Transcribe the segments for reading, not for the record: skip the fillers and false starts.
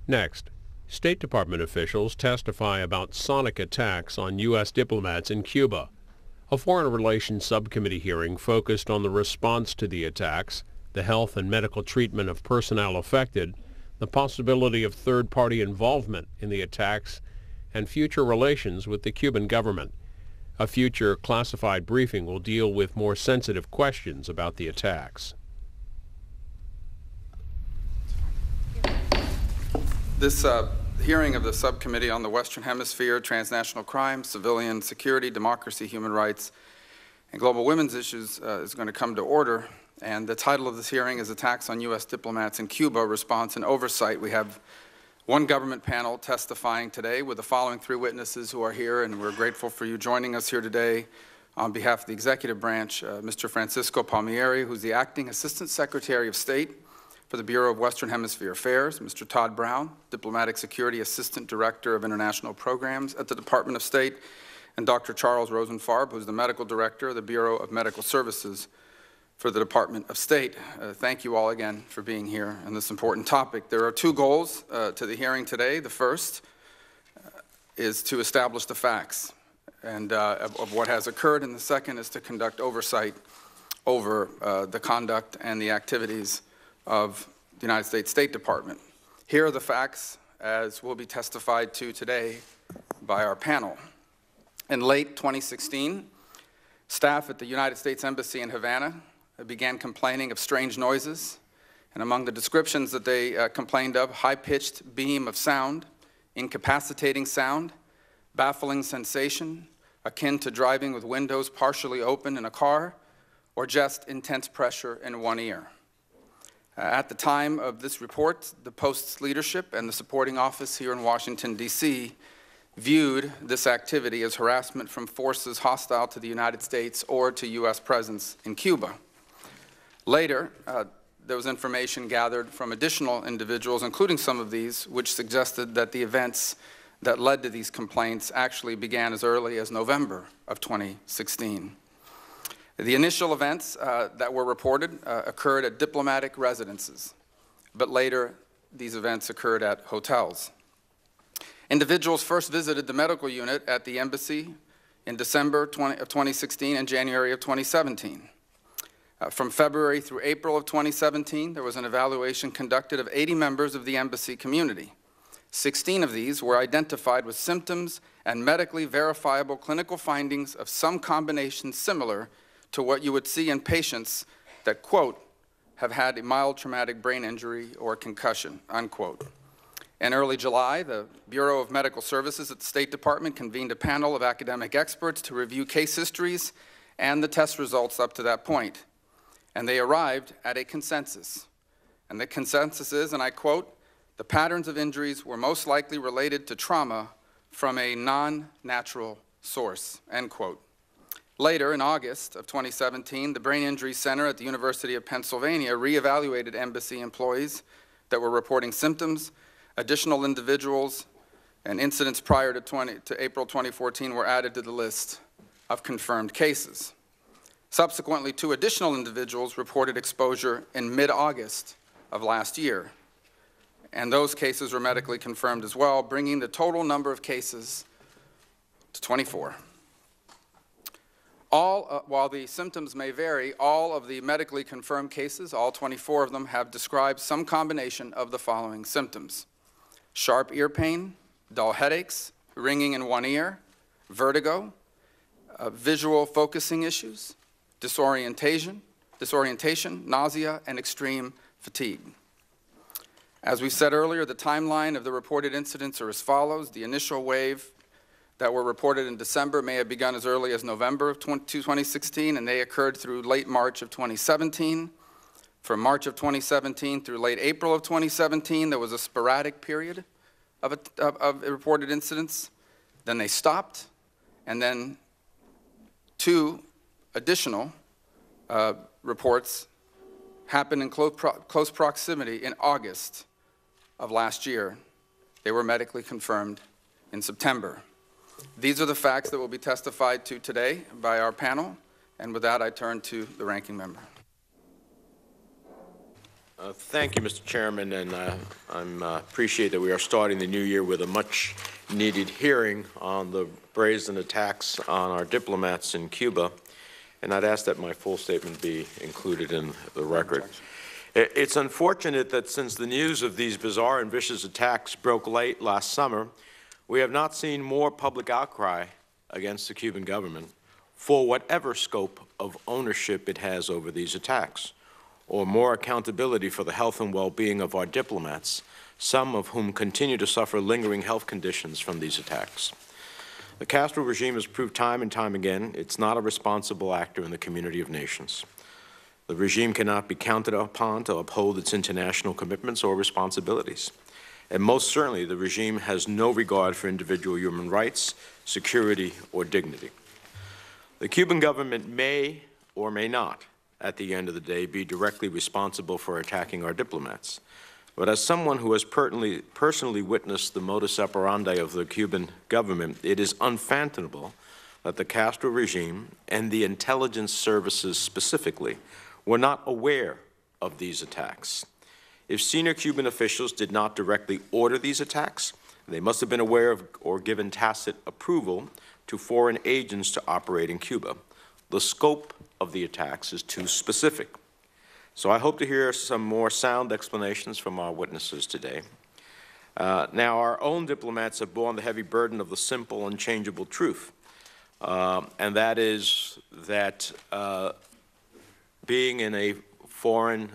Next, State Department officials testify about sonic attacks on U.S. diplomats in Cuba. A Foreign Relations Subcommittee hearing focused on the response to the attacks, the health and medical treatment of personnel affected, the possibility of third-party involvement in the attacks, and future relations with the Cuban government. A future classified briefing will deal with more sensitive questions about the attacks. This hearing of the Subcommittee on the Western Hemisphere, Transnational Crime, Civilian Security, Democracy, Human Rights, and Global Women's Issues is going to come to order. And the title of this hearing is Attacks on U.S. Diplomats in Cuba, Response and Oversight. We have one government panel testifying today with the following three witnesses who are here, and we're grateful for you joining us here today. On behalf of the Executive Branch, Mr. Francisco Palmieri, who's the Acting Assistant Secretary of State for the Bureau of Western Hemisphere Affairs, Mr. Todd Brown, Diplomatic Security Assistant Director of International Programs at the Department of State, and Dr. Charles Rosenfarb, who's the Medical Director of the Bureau of Medical Services for the Department of State. Thank you all again for being here on this important topic. There are two goals to the hearing today. The first is to establish the facts and of what has occurred, and the second is to conduct oversight over the conduct and the activities of the United States State Department. Here are the facts as will be testified to today by our panel. In late 2016, staff at the United States Embassy in Havana began complaining of strange noises, and among the descriptions that they complained of, high-pitched beam of sound, incapacitating sound, baffling sensation, akin to driving with windows partially open in a car, or just intense pressure in one ear. At the time of this report, the Post's leadership and the supporting office here in Washington, D.C. viewed this activity as harassment from forces hostile to the United States or to U.S. presence in Cuba. Later, there was information gathered from additional individuals, including some of these, which suggested that the events that led to these complaints actually began as early as November of 2016. The initial events that were reported occurred at diplomatic residences, but later these events occurred at hotels. Individuals first visited the medical unit at the embassy in December of 2016 and January of 2017. From February through April of 2017, there was an evaluation conducted of 80 members of the embassy community. 16 of these were identified with symptoms and medically verifiable clinical findings of some combination similar to what you would see in patients that, quote, have had a mild traumatic brain injury or concussion, unquote. In early July, the Bureau of Medical Services at the State Department convened a panel of academic experts to review case histories and the test results up to that point. And they arrived at a consensus. And the consensus is, and I quote, the patterns of injuries were most likely related to trauma from a non-natural source, end quote. Later, in August of 2017, the Brain Injury Center at the University of Pennsylvania reevaluated embassy employees that were reporting symptoms. Additional individuals and incidents prior to April 2014 were added to the list of confirmed cases. Subsequently, 2 additional individuals reported exposure in mid-August of last year, and those cases were medically confirmed as well, bringing the total number of cases to 24. While the symptoms may vary, all of the medically confirmed cases, all 24 of them, have described some combination of the following symptoms: sharp ear pain, dull headaches, ringing in one ear, vertigo, visual focusing issues, disorientation, nausea, and extreme fatigue. As we said earlier, the timeline of the reported incidents are as follows. The initial wave that were reported in December may have begun as early as November of 2016, and they occurred through late March of 2017. From March of 2017 through late April of 2017, there was a sporadic period of reported incidents. Then they stopped, and then 2 additional reports happened in close proximity in August of last year. They were medically confirmed in September. These are the facts that will be testified to today by our panel, and with that I turn to the ranking member. Thank you, Mr. Chairman, and I appreciate that we are starting the new year with a much-needed hearing on the brazen attacks on our diplomats in Cuba, and I'd ask that my full statement be included in the record. It's unfortunate that since the news of these bizarre and vicious attacks broke late last summer, we have not seen more public outcry against the Cuban government for whatever scope of ownership it has over these attacks, or more accountability for the health and well-being of our diplomats, some of whom continue to suffer lingering health conditions from these attacks. The Castro regime has proved time and time again it's not a responsible actor in the community of nations. The regime cannot be counted upon to uphold its international commitments or responsibilities. And most certainly, the regime has no regard for individual human rights, security, or dignity. The Cuban government may or may not, at the end of the day, be directly responsible for attacking our diplomats. But as someone who has personally witnessed the modus operandi of the Cuban government, it is unfathomable that the Castro regime and the intelligence services specifically were not aware of these attacks. If senior Cuban officials did not directly order these attacks, they must have been aware of or given tacit approval to foreign agents to operate in Cuba. The scope of the attacks is too specific. So I hope to hear some more sound explanations from our witnesses today. Now, our own diplomats have borne the heavy burden of the simple, unchangeable truth, and that is that being in a foreign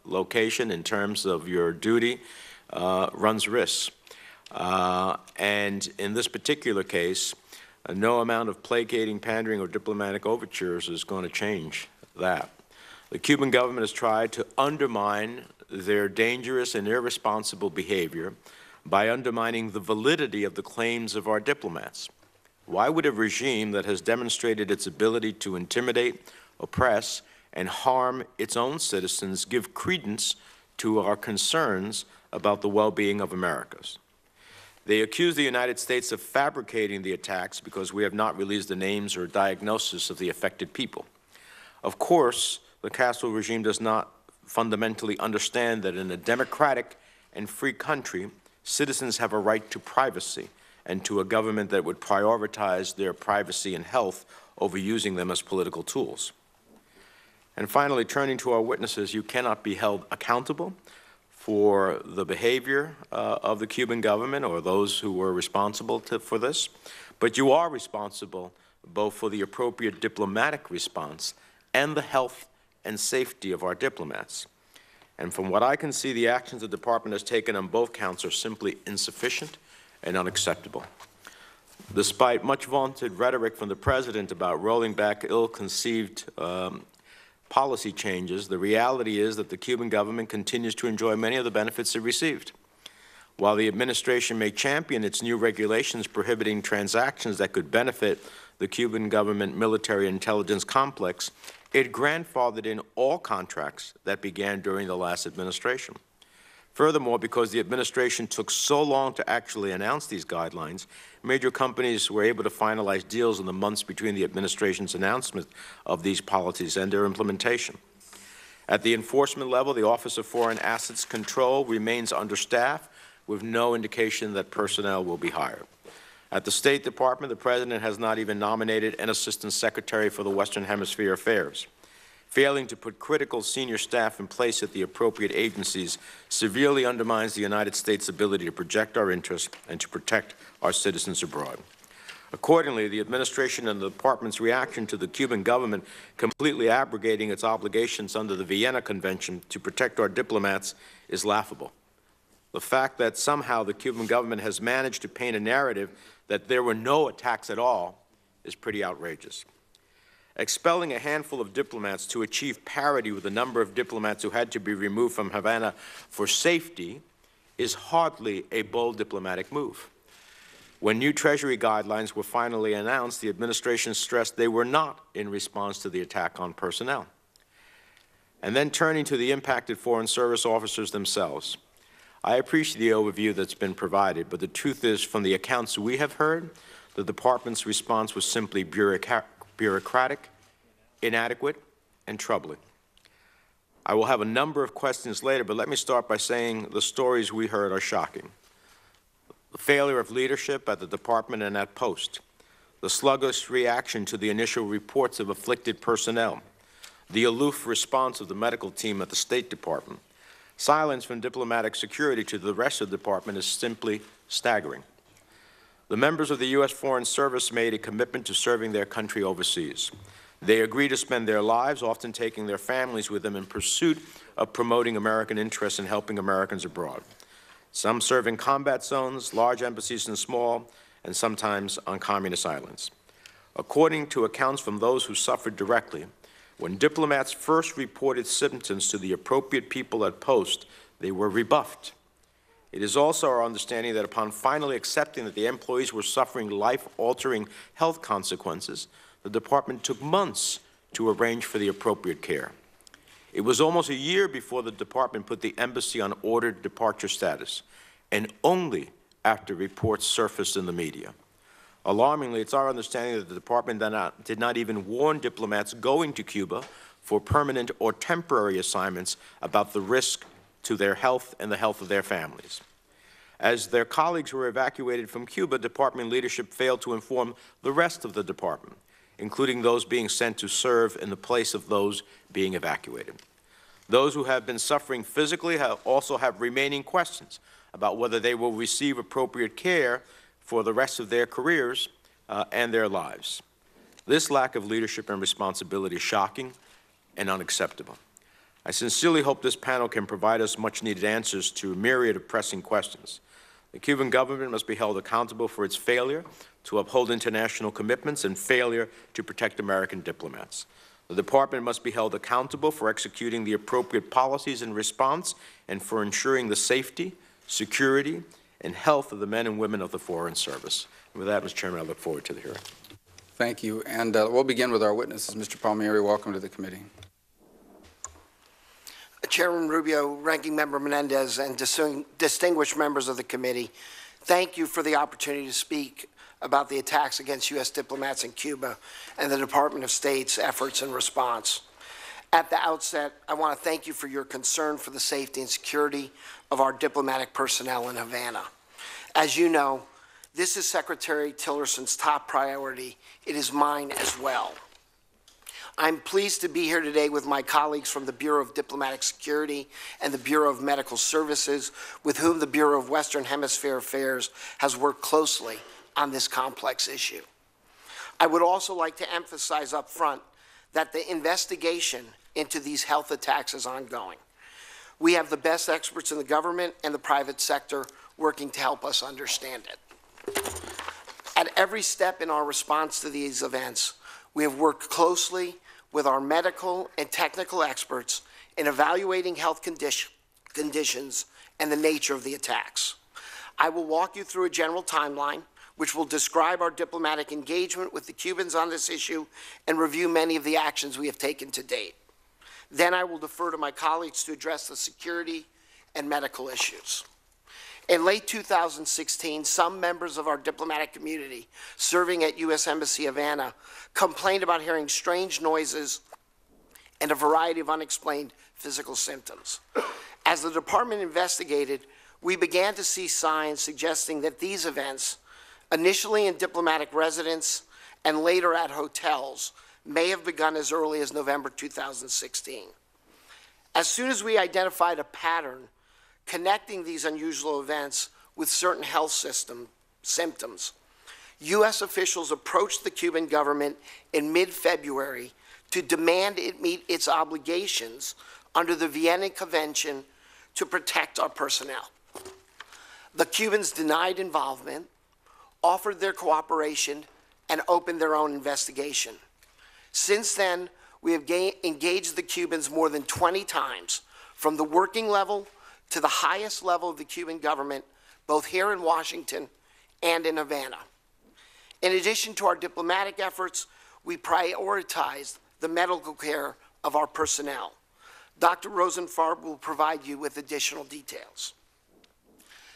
location in terms of your duty runs risks. And in this particular case, no amount of placating, pandering, or diplomatic overtures is going to change that. The Cuban government has tried to undermine their dangerous and irresponsible behavior by undermining the validity of the claims of our diplomats. Why would a regime that has demonstrated its ability to intimidate, oppress, and harm its own citizens give credence to our concerns about the well-being of Americans? They accuse the United States of fabricating the attacks because we have not released the names or diagnosis of the affected people. Of course, the Castro regime does not fundamentally understand that in a democratic and free country, citizens have a right to privacy and to a government that would prioritize their privacy and health over using them as political tools. And finally, turning to our witnesses, you cannot be held accountable for the behavior of the Cuban government or those who were responsible for this, but you are responsible both for the appropriate diplomatic response and the health and safety of our diplomats. And from what I can see, the actions the department has taken on both counts are simply insufficient and unacceptable. Despite much vaunted rhetoric from the President about rolling back ill-conceived policy changes, the reality is that the Cuban government continues to enjoy many of the benefits it received. While the administration may champion its new regulations prohibiting transactions that could benefit the Cuban government military intelligence complex, it grandfathered in all contracts that began during the last administration. Furthermore, because the administration took so long to actually announce these guidelines, major companies were able to finalize deals in the months between the administration's announcement of these policies and their implementation. At the enforcement level, the Office of Foreign Assets Control remains understaffed, with no indication that personnel will be hired. At the State Department, the President has not even nominated an Assistant Secretary for the Western Hemisphere Affairs. Failing to put critical senior staff in place at the appropriate agencies severely undermines the United States' ability to project our interests and to protect our citizens abroad. Accordingly, the administration and the department's reaction to the Cuban government completely abrogating its obligations under the Vienna Convention to protect our diplomats is laughable. The fact that somehow the Cuban government has managed to paint a narrative that there were no attacks at all is pretty outrageous. Expelling a handful of diplomats to achieve parity with the number of diplomats who had to be removed from Havana for safety is hardly a bold diplomatic move. When new Treasury guidelines were finally announced, the administration stressed they were not in response to the attack on personnel. And then turning to the impacted Foreign Service officers themselves. I appreciate the overview that's been provided, but the truth is, from the accounts we have heard, the department's response was simply bureaucratic, inadequate, and troubling. I will have a number of questions later, but let me start by saying the stories we heard are shocking. The failure of leadership at the department and at post, the sluggish reaction to the initial reports of afflicted personnel, the aloof response of the medical team at the State Department, silence from diplomatic security to the rest of the department is simply staggering. The members of the U.S. Foreign Service made a commitment to serving their country overseas. They agreed to spend their lives, often taking their families with them in pursuit of promoting American interests and helping Americans abroad. Some serve in combat zones, large embassies and small, and sometimes on communist islands. According to accounts from those who suffered directly, when diplomats first reported symptoms to the appropriate people at post, they were rebuffed. It is also our understanding that upon finally accepting that the employees were suffering life-altering health consequences, the department took months to arrange for the appropriate care. It was almost a year before the department put the embassy on ordered departure status, and only after reports surfaced in the media. Alarmingly, it's our understanding that the department did not even warn diplomats going to Cuba for permanent or temporary assignments about the risk to their health and the health of their families. As their colleagues were evacuated from Cuba, department leadership failed to inform the rest of the department, including those being sent to serve in the place of those being evacuated. Those who have been suffering physically also have remaining questions about whether they will receive appropriate care for the rest of their careers and their lives. This lack of leadership and responsibility is shocking and unacceptable. I sincerely hope this panel can provide us much-needed answers to a myriad of pressing questions. The Cuban government must be held accountable for its failure to uphold international commitments and failure to protect American diplomats. The department must be held accountable for executing the appropriate policies in response and for ensuring the safety, security, and health of the men and women of the Foreign Service. And with that, Mr. Chairman, I look forward to the hearing. Thank you. And we'll begin with our witnesses. Mr. Palmieri, welcome to the committee. Chairman Rubio, Ranking Member Menendez, and distinguished members of the committee, thank you for the opportunity to speak about the attacks against U.S. diplomats in Cuba and the Department of State's efforts in response. At the outset, I want to thank you for your concern for the safety and security of our diplomatic personnel in Havana. As you know, this is Secretary Tillerson's top priority. It is mine as well. I'm pleased to be here today with my colleagues from the Bureau of Diplomatic Security and the Bureau of Medical Services, with whom the Bureau of Western Hemisphere Affairs has worked closely on this complex issue. I would also like to emphasize up front that the investigation into these health attacks is ongoing. We have the best experts in the government and the private sector working to help us understand it. At every step in our response to these events, we have worked closely with our medical and technical experts in evaluating health conditions and the nature of the attacks. I will walk you through a general timeline which will describe our diplomatic engagement with the Cubans on this issue and review many of the actions we have taken to date. Then I will defer to my colleagues to address the security and medical issues. In late 2016, some members of our diplomatic community serving at U.S. Embassy Havana complained about hearing strange noises and a variety of unexplained physical symptoms. As the department investigated, we began to see signs suggesting that these events, initially in diplomatic residence and later at hotels, may have begun as early as November 2016. As soon as we identified a pattern connecting these unusual events with certain health symptoms, U.S. officials approached the Cuban government in mid-February to demand it meet its obligations under the Vienna Convention to protect our personnel. The Cubans denied involvement, offered their cooperation, and opened their own investigation. Since then, we have engaged the Cubans more than 20 times, from the working level to the highest level of the Cuban government, both here in Washington and in Havana. In addition to our diplomatic efforts, we prioritized the medical care of our personnel. Dr. Rosenfarb will provide you with additional details.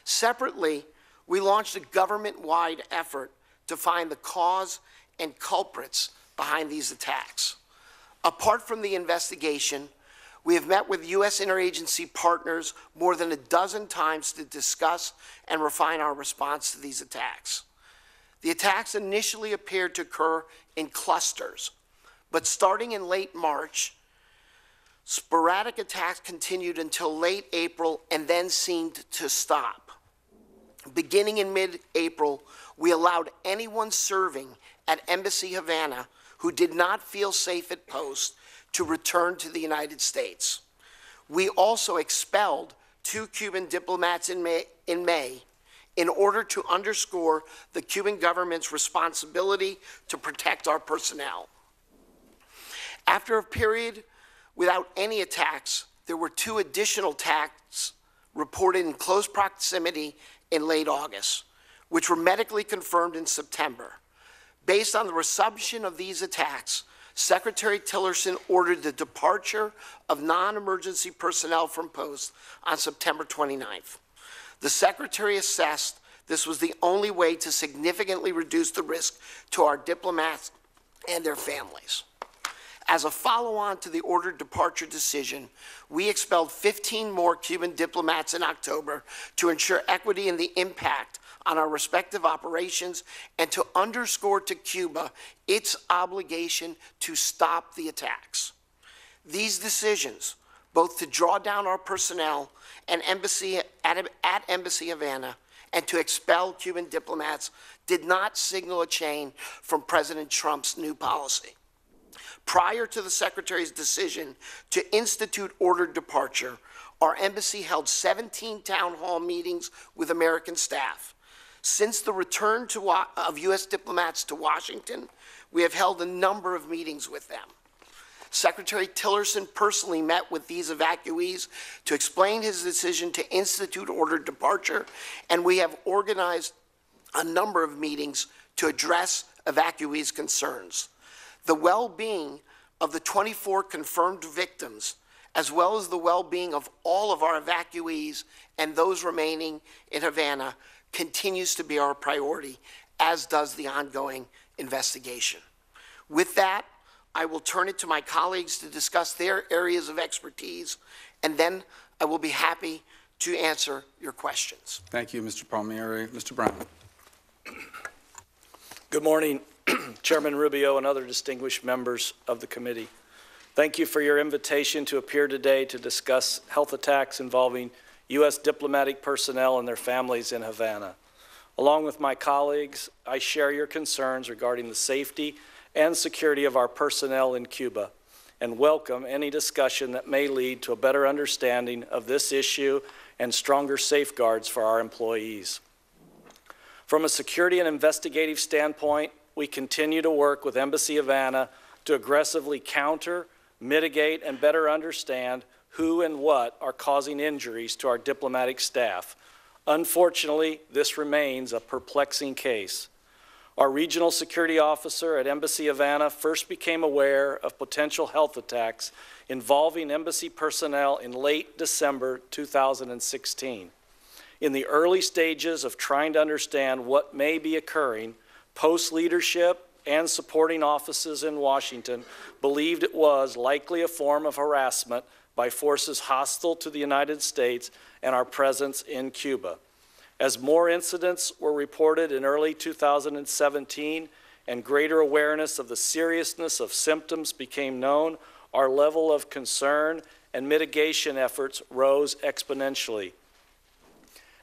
Separately, we launched a government-wide effort to find the cause and culprits behind these attacks. Apart from the investigation, We have met with U.S. interagency partners more than a dozen times to discuss and refine our response to these attacks. The attacks initially appeared to occur in clusters, but starting in late March, sporadic attacks continued until late April and then seemed to stop. Beginning in mid-April, we allowed anyone serving at Embassy Havana who did not feel safe at post to return to the United States. We also expelled 2 Cuban diplomats in May in order to underscore the Cuban government's responsibility to protect our personnel. After a period without any attacks, there were 2 additional attacks reported in close proximity in late August, which were medically confirmed in September. Based on the resumption of these attacks, Secretary Tillerson ordered the departure of non-emergency personnel from post on September 29th. The Secretary assessed this was the only way to significantly reduce the risk to our diplomats and their families. As a follow-on to the ordered departure decision, we expelled 15 more Cuban diplomats in October to ensure equity in the impact on our respective operations and to underscore to Cuba its obligation to stop the attacks. These decisions, both to draw down our personnel and at Embassy Havana and to expel Cuban diplomats, did not signal a change from President Trump's new policy. Prior to the Secretary's decision to institute ordered departure, our embassy held 17 town hall meetings with American staff. Since the return of U.S. diplomats to Washington, we have held a number of meetings with them. Secretary Tillerson personally met with these evacuees to explain his decision to institute ordered departure, and we have organized a number of meetings to address evacuees' concerns. The well-being of the 24 confirmed victims, as well as the well-being of all of our evacuees and those remaining in Havana, continues to be our priority, as does the ongoing investigation. With that, I will turn it to my colleagues to discuss their areas of expertise, and then I will be happy to answer your questions. Thank you, Mr. Palmieri. Mr. Brown. Good morning, Chairman Rubio and other distinguished members of the committee. Thank you for your invitation to appear today to discuss health attacks involving U.S. diplomatic personnel and their families in Havana. Along with my colleagues, I share your concerns regarding the safety and security of our personnel in Cuba and welcome any discussion that may lead to a better understanding of this issue and stronger safeguards for our employees. From a security and investigative standpoint, we continue to work with Embassy Havana to aggressively counter, mitigate, and better understand who and what are causing injuries to our diplomatic staff. Unfortunately, this remains a perplexing case. Our regional security officer at Embassy Havana first became aware of potential health attacks involving embassy personnel in late December 2016. In the early stages of trying to understand what may be occurring, post leadership and supporting offices in Washington believed it was likely a form of harassment by forces hostile to the United States and our presence in Cuba. As more incidents were reported in early 2017 and greater awareness of the seriousness of symptoms became known, our level of concern and mitigation efforts rose exponentially.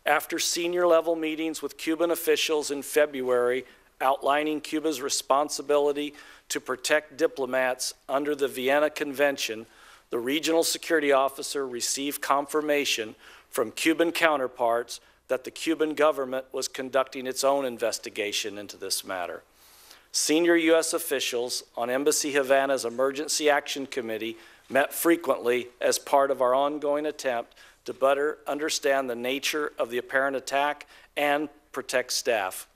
After senior level meetings with Cuban officials in February outlining Cuba's responsibility to protect diplomats under the Vienna Convention, the regional security officer received confirmation from Cuban counterparts that the Cuban government was conducting its own investigation into this matter. Senior U.S. officials on Embassy Havana's Emergency Action Committee met frequently as part of our ongoing attempt to better understand the nature of the apparent attack and protect staff.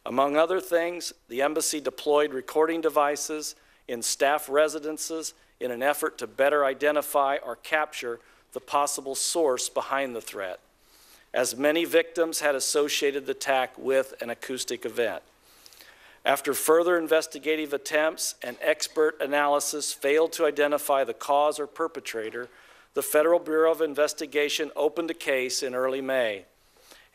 Among other things, the embassy deployed recording devices in staff residences in an effort to better identify or capture the possible source behind the threat, as many victims had associated the attack with an acoustic event. After further investigative attempts and expert analysis failed to identify the cause or perpetrator, the Federal Bureau of Investigation opened a case in early May.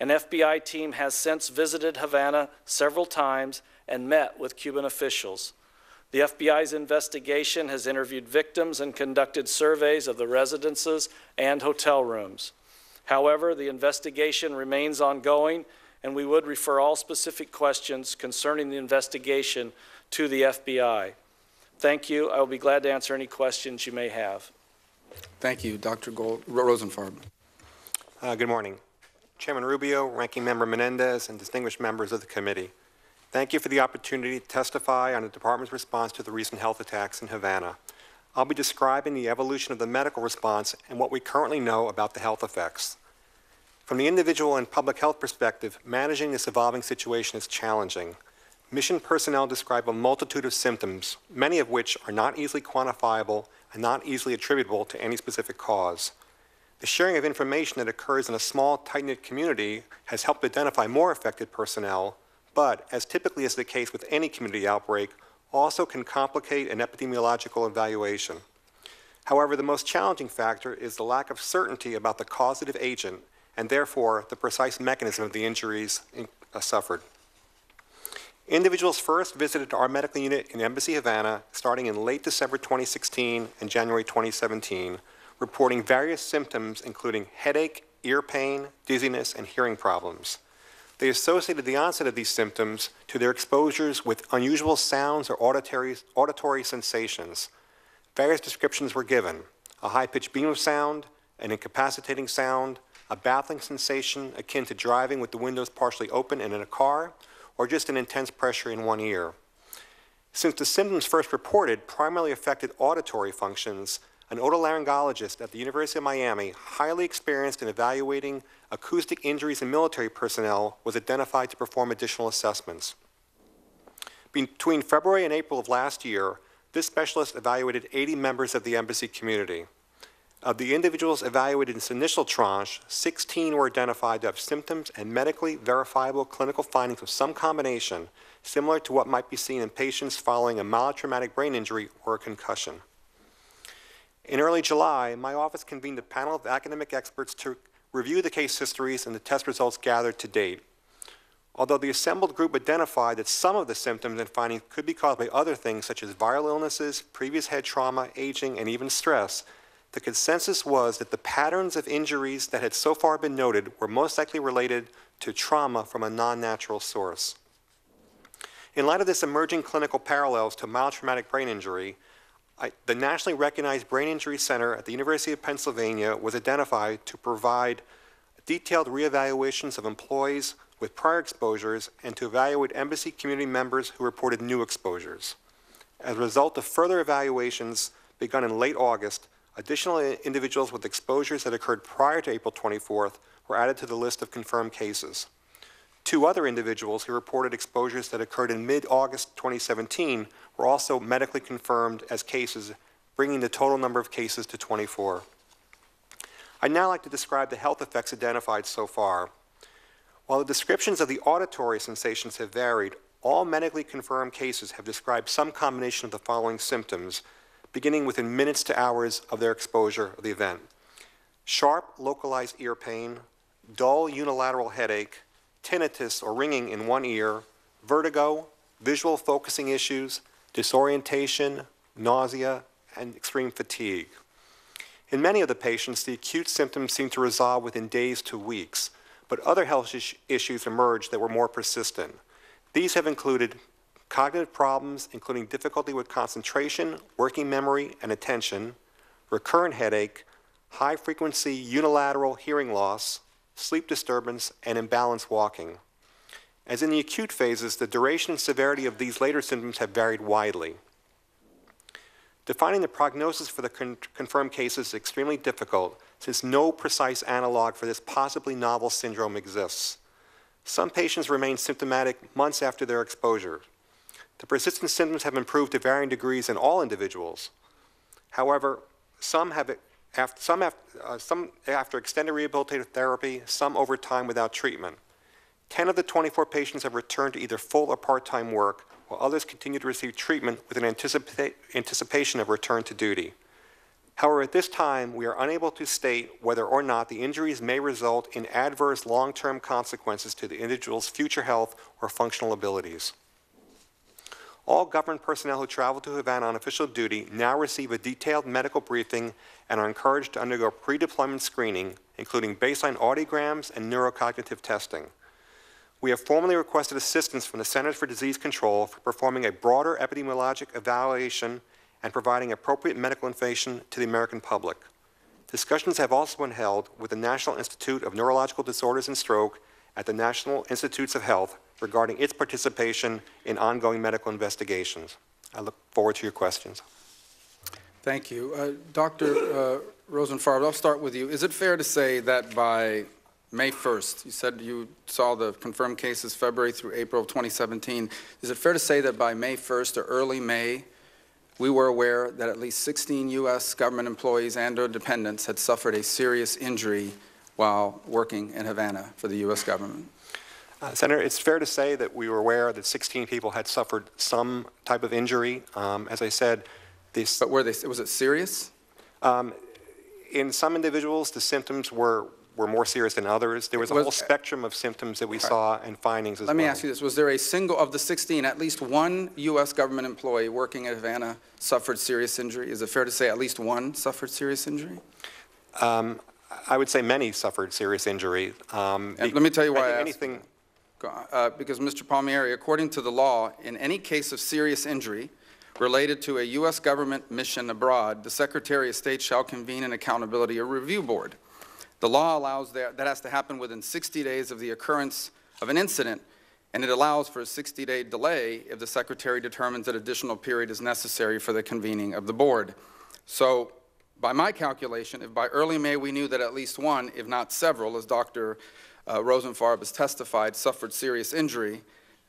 An FBI team has since visited Havana several times and met with Cuban officials. The FBI's investigation has interviewed victims and conducted surveys of the residences and hotel rooms. However, the investigation remains ongoing, and we would refer all specific questions concerning the investigation to the FBI. Thank you. I will be glad to answer any questions you may have. Thank you. Dr. Rosenfarb. Good morning. Chairman Rubio, Ranking Member Menendez, and distinguished members of the committee. Thank you for the opportunity to testify on the Department's response to the recent health attacks in Havana. I'll be describing the evolution of the medical response and what we currently know about the health effects. From the individual and public health perspective, managing this evolving situation is challenging. Mission personnel describe a multitude of symptoms, many of which are not easily quantifiable and not easily attributable to any specific cause. The sharing of information that occurs in a small, tight-knit community has helped identify more affected personnel, but, as typically is the case with any community outbreak, also can complicate an epidemiological evaluation. However, the most challenging factor is the lack of certainty about the causative agent and therefore the precise mechanism of the injuries suffered. Individuals first visited our medical unit in Embassy Havana starting in late December 2016 and January 2017, reporting various symptoms including headache, ear pain, dizziness, and hearing problems. They associated the onset of these symptoms to their exposures with unusual sounds or auditory sensations. Various descriptions were given: a high-pitched beam of sound, an incapacitating sound, a baffling sensation akin to driving with the windows partially open and in a car, or just an intense pressure in one ear. Since the symptoms first reported primarily affected auditory functions, an otolaryngologist at the University of Miami, highly experienced in evaluating acoustic injuries in military personnel, was identified to perform additional assessments. Between February and April of last year, this specialist evaluated 80 members of the embassy community. Of the individuals evaluated in this initial tranche, 16 were identified to have symptoms and medically verifiable clinical findings of some combination, similar to what might be seen in patients following a mild traumatic brain injury or a concussion. In early July, my office convened a panel of academic experts to review the case histories and the test results gathered to date. Although the assembled group identified that some of the symptoms and findings could be caused by other things such as viral illnesses, previous head trauma, aging, and even stress, the consensus was that the patterns of injuries that had so far been noted were most likely related to trauma from a non-natural source. In light of this emerging clinical parallels to mild traumatic brain injury, the nationally recognized Brain Injury Center at the University of Pennsylvania was identified to provide detailed reevaluations of employees with prior exposures and to evaluate embassy community members who reported new exposures. As a result of further evaluations begun in late August, additional individuals with exposures that occurred prior to April 24th were added to the list of confirmed cases. 2 other individuals who reported exposures that occurred in mid-August 2017 were also medically confirmed as cases, bringing the total number of cases to 24. I'd now like to describe the health effects identified so far. While the descriptions of the auditory sensations have varied, all medically confirmed cases have described some combination of the following symptoms, beginning within minutes to hours of their exposure of the event: sharp, localized ear pain, dull unilateral headache, tinnitus or ringing in one ear, vertigo, visual focusing issues, disorientation, nausea, and extreme fatigue. In many of the patients, the acute symptoms seem to resolve within days to weeks, but other health issues emerged that were more persistent. These have included cognitive problems, including difficulty with concentration, working memory, and attention, recurrent headache, high-frequency unilateral hearing loss, sleep disturbance, and imbalanced walking. As in the acute phases, the duration and severity of these later symptoms have varied widely. Defining the prognosis for the confirmed cases is extremely difficult, since no precise analog for this possibly novel syndrome exists. Some patients remain symptomatic months after their exposure. The persistent symptoms have improved to varying degrees in all individuals. However, some after extended rehabilitative therapy, some over time without treatment. 10 of the 24 patients have returned to either full or part-time work, while others continue to receive treatment with an anticipation of return to duty. However, at this time, we are unable to state whether or not the injuries may result in adverse long-term consequences to the individual's future health or functional abilities. All government personnel who travel to Havana on official duty now receive a detailed medical briefing and are encouraged to undergo pre-deployment screening, including baseline audiograms and neurocognitive testing. We have formally requested assistance from the Centers for Disease Control for performing a broader epidemiologic evaluation and providing appropriate medical information to the American public. Discussions have also been held with the National Institute of Neurological Disorders and Stroke at the National Institutes of Health regarding its participation in ongoing medical investigations. I look forward to your questions. Thank you. Dr. Rosenfarb, I'll start with you. Is it fair to say that by May 1st, you said you saw the confirmed cases February through April of 2017, is it fair to say that by May 1st or early May, we were aware that at least 16 U.S. government employees and or dependents had suffered a serious injury while working in Havana for the U.S. government? Senator, it's fair to say that we were aware that 16 people had suffered some type of injury. As I said, this... But was it serious? In some individuals, the symptoms were more serious than others. There was a whole spectrum of symptoms that we saw and findings as well. Let me ask you this. Was there a single, of the 16, at least one U.S. government employee working at Havana suffered serious injury? Is it fair to say at least one suffered serious injury? I would say many suffered serious injury. Let me tell you why I asked. Because, Mr. Palmieri, according to the law, in any case of serious injury related to a U.S. government mission abroad, the Secretary of State shall convene an accountability or review board. The law allows that has to happen within 60 days of the occurrence of an incident, and it allows for a 60-day delay if the Secretary determines that additional period is necessary for the convening of the board. So, by my calculation, if by early May we knew that at least one, if not several, as Dr. Rosenfarb has testified, suffered serious injury,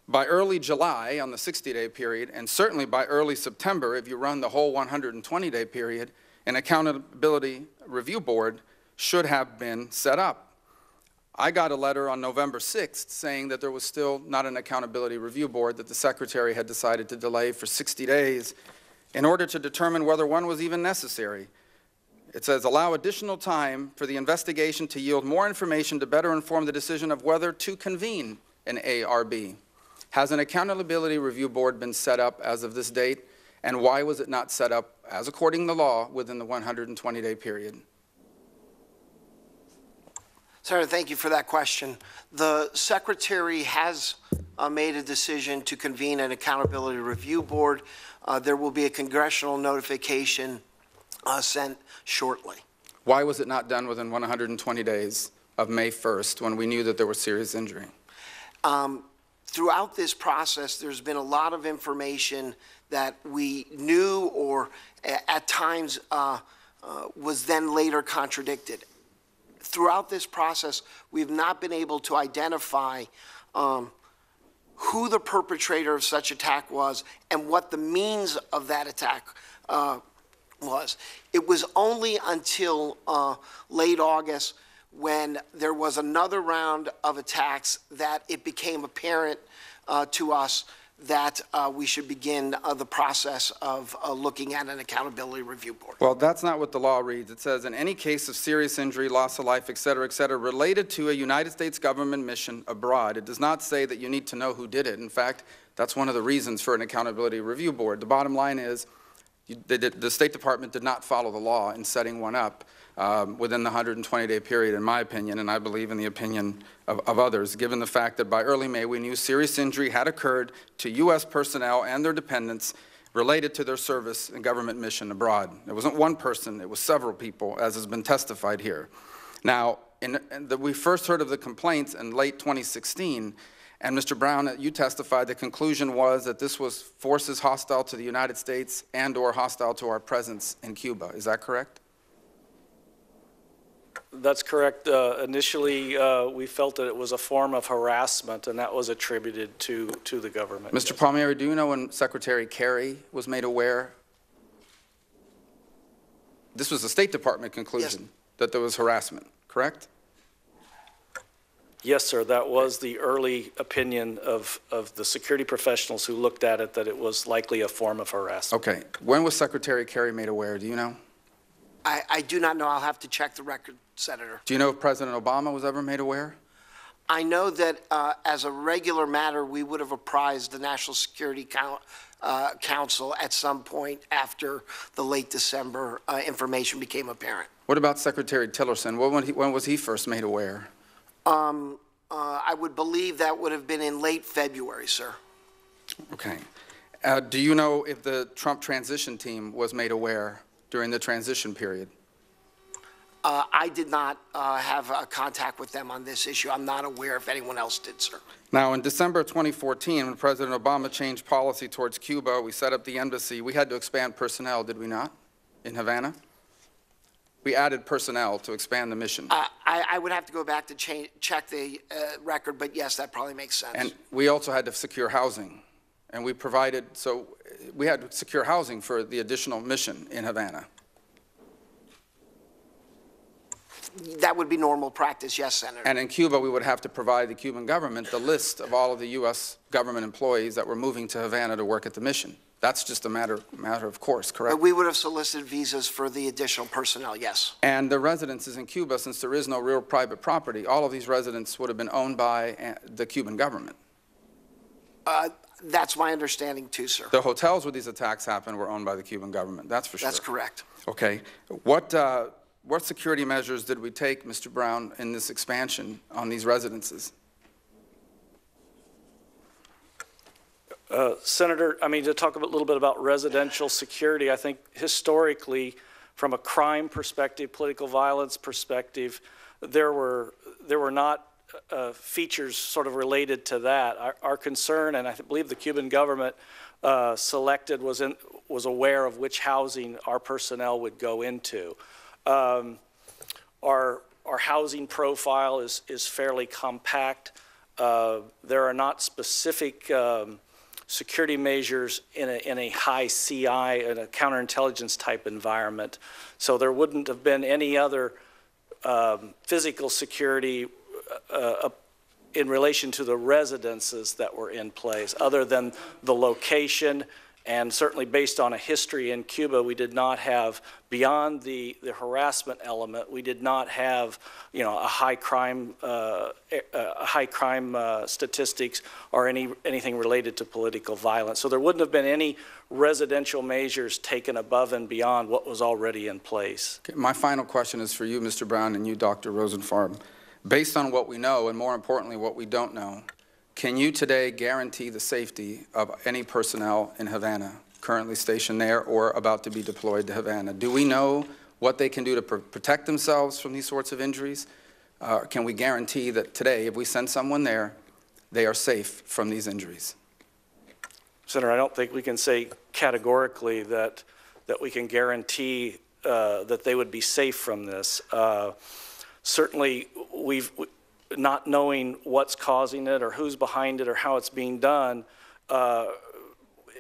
by early July on the 60-day period, and certainly by early September, if you run the whole 120-day period, an accountability review board should have been set up. I got a letter on November 6th saying that there was still not an accountability review board, that the Secretary had decided to delay for 60 days in order to determine whether one was even necessary. It says, allow additional time for the investigation to yield more information to better inform the decision of whether to convene an ARB. Has an accountability review board been set up as of this date, and why was it not set up, as according to law, within the 120-day period? Senator, thank you for that question. The Secretary has made a decision to convene an accountability review board. There will be a congressional notification sent shortly. Why was it not done within 120 days of May 1st when we knew that there was serious injury? Throughout this process, there's been a lot of information that we knew or at times was then later contradicted. Throughout this process, we've not been able to identify who the perpetrator of such attack was and what the means of that attack was. It was only until late August when there was another round of attacks that it became apparent to us that we should begin the process of looking at an accountability review board. Well, that's not what the law reads. It says, in any case of serious injury, loss of life, et cetera, related to a United States government mission abroad. It does not say that you need to know who did it. In fact, that's one of the reasons for an accountability review board. The bottom line is the State Department did not follow the law in setting one up within the 120-day period, in my opinion, and I believe in the opinion of others, given the fact that by early May we knew serious injury had occurred to U.S. personnel and their dependents related to their service and government mission abroad. It wasn't one person, it was several people, as has been testified here. Now, we first heard of the complaints in late 2016, and Mr. Brown, you testified the conclusion was that this was forces hostile to the United States and or hostile to our presence in Cuba. Is that correct? That's correct. Initially, we felt that it was a form of harassment, and that was attributed to the government. Mr. Yes. Palmieri, do you know when Secretary Kerry was made aware? This was a State Department conclusion, yes, that there was harassment, correct? Yes, sir. That was the early opinion of the security professionals who looked at it, that it was likely a form of harassment. Okay. When was Secretary Kerry made aware? Do you know? I do not know. I'll have to check the record, Senator. Do you know if President Obama was ever made aware? I know that as a regular matter, we would have apprised the National Security Council at some point after the late December information became apparent. What about Secretary Tillerson? When was he first made aware? I would believe that would have been in late February, sir. Okay. Do you know if the Trump transition team was made aware during the transition period? I did not have contact with them on this issue. I'm not aware if anyone else did, sir. Now, in December 2014, when President Obama changed policy towards Cuba, we set up the embassy. We had to expand personnel, did we not, in Havana? We added personnel to expand the mission. I would have to go back to check the record, but yes, that probably makes sense. And we also had to secure housing. And we provided, so we had to secure housing for the additional mission in Havana. That would be normal practice, yes, Senator. And in Cuba, we would have to provide the Cuban government the list of all of the U.S. government employees that were moving to Havana to work at the mission. That's just a matter of course, correct? We would have solicited visas for the additional personnel, yes. And the residences in Cuba, since there is no real private property, all of these residents would have been owned by the Cuban government. That's my understanding too, sir. The hotels where these attacks happened were owned by the Cuban government, that's for sure. That's correct. Okay. What security measures did we take, Mr. Brown, in this expansion on these residences? Senator, to talk a little bit about residential security, I think historically, from a crime perspective, political violence perspective, there were not features sort of related to that. Our concern, and I believe the Cuban government selected, was aware of which housing our personnel would go into. Our housing profile is fairly compact. There are not specific security measures in a high CI, in a counterintelligence type environment. So there wouldn't have been any other physical security in relation to the residences that were in place, other than the location. And certainly based on a history in Cuba, we did not have, beyond the harassment element, we did not have, a high crime statistics or anything related to political violence. So there wouldn't have been any residential measures taken above and beyond what was already in place. Okay, my final question is for you, Mr. Brown, and you, Dr. Rosenfarb. Based on what we know, and more importantly, what we don't know, can you today guarantee the safety of any personnel in Havana currently stationed there or about to be deployed to Havana? Do we know what they can do to protect themselves from these sorts of injuries? Can we guarantee that today, if we send someone there, they are safe from these injuries? Senator, I don't think we can say categorically that we can guarantee that they would be safe from this. Certainly, not knowing what's causing it or who's behind it or how it's being done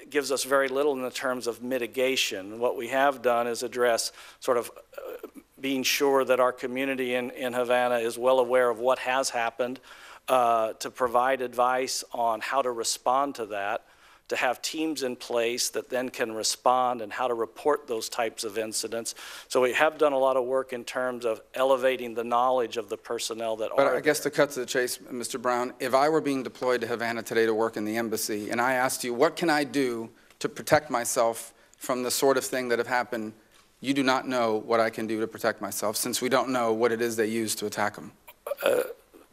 gives us very little in the terms of mitigation. What we have done is address sort of being sure that our community in Havana is well aware of what has happened, to provide advice on how to respond to that, to have teams in place that then can respond and how to report those types of incidents. So we have done a lot of work in terms of elevating the knowledge of the personnel that are there. But I guess to cut to the chase, Mr. Brown, if I were being deployed to Havana today to work in the embassy, and I asked you, what can I do to protect myself from the sort of thing that have happened, you do not know what I can do to protect myself, since we don't know what it is they use to attack them.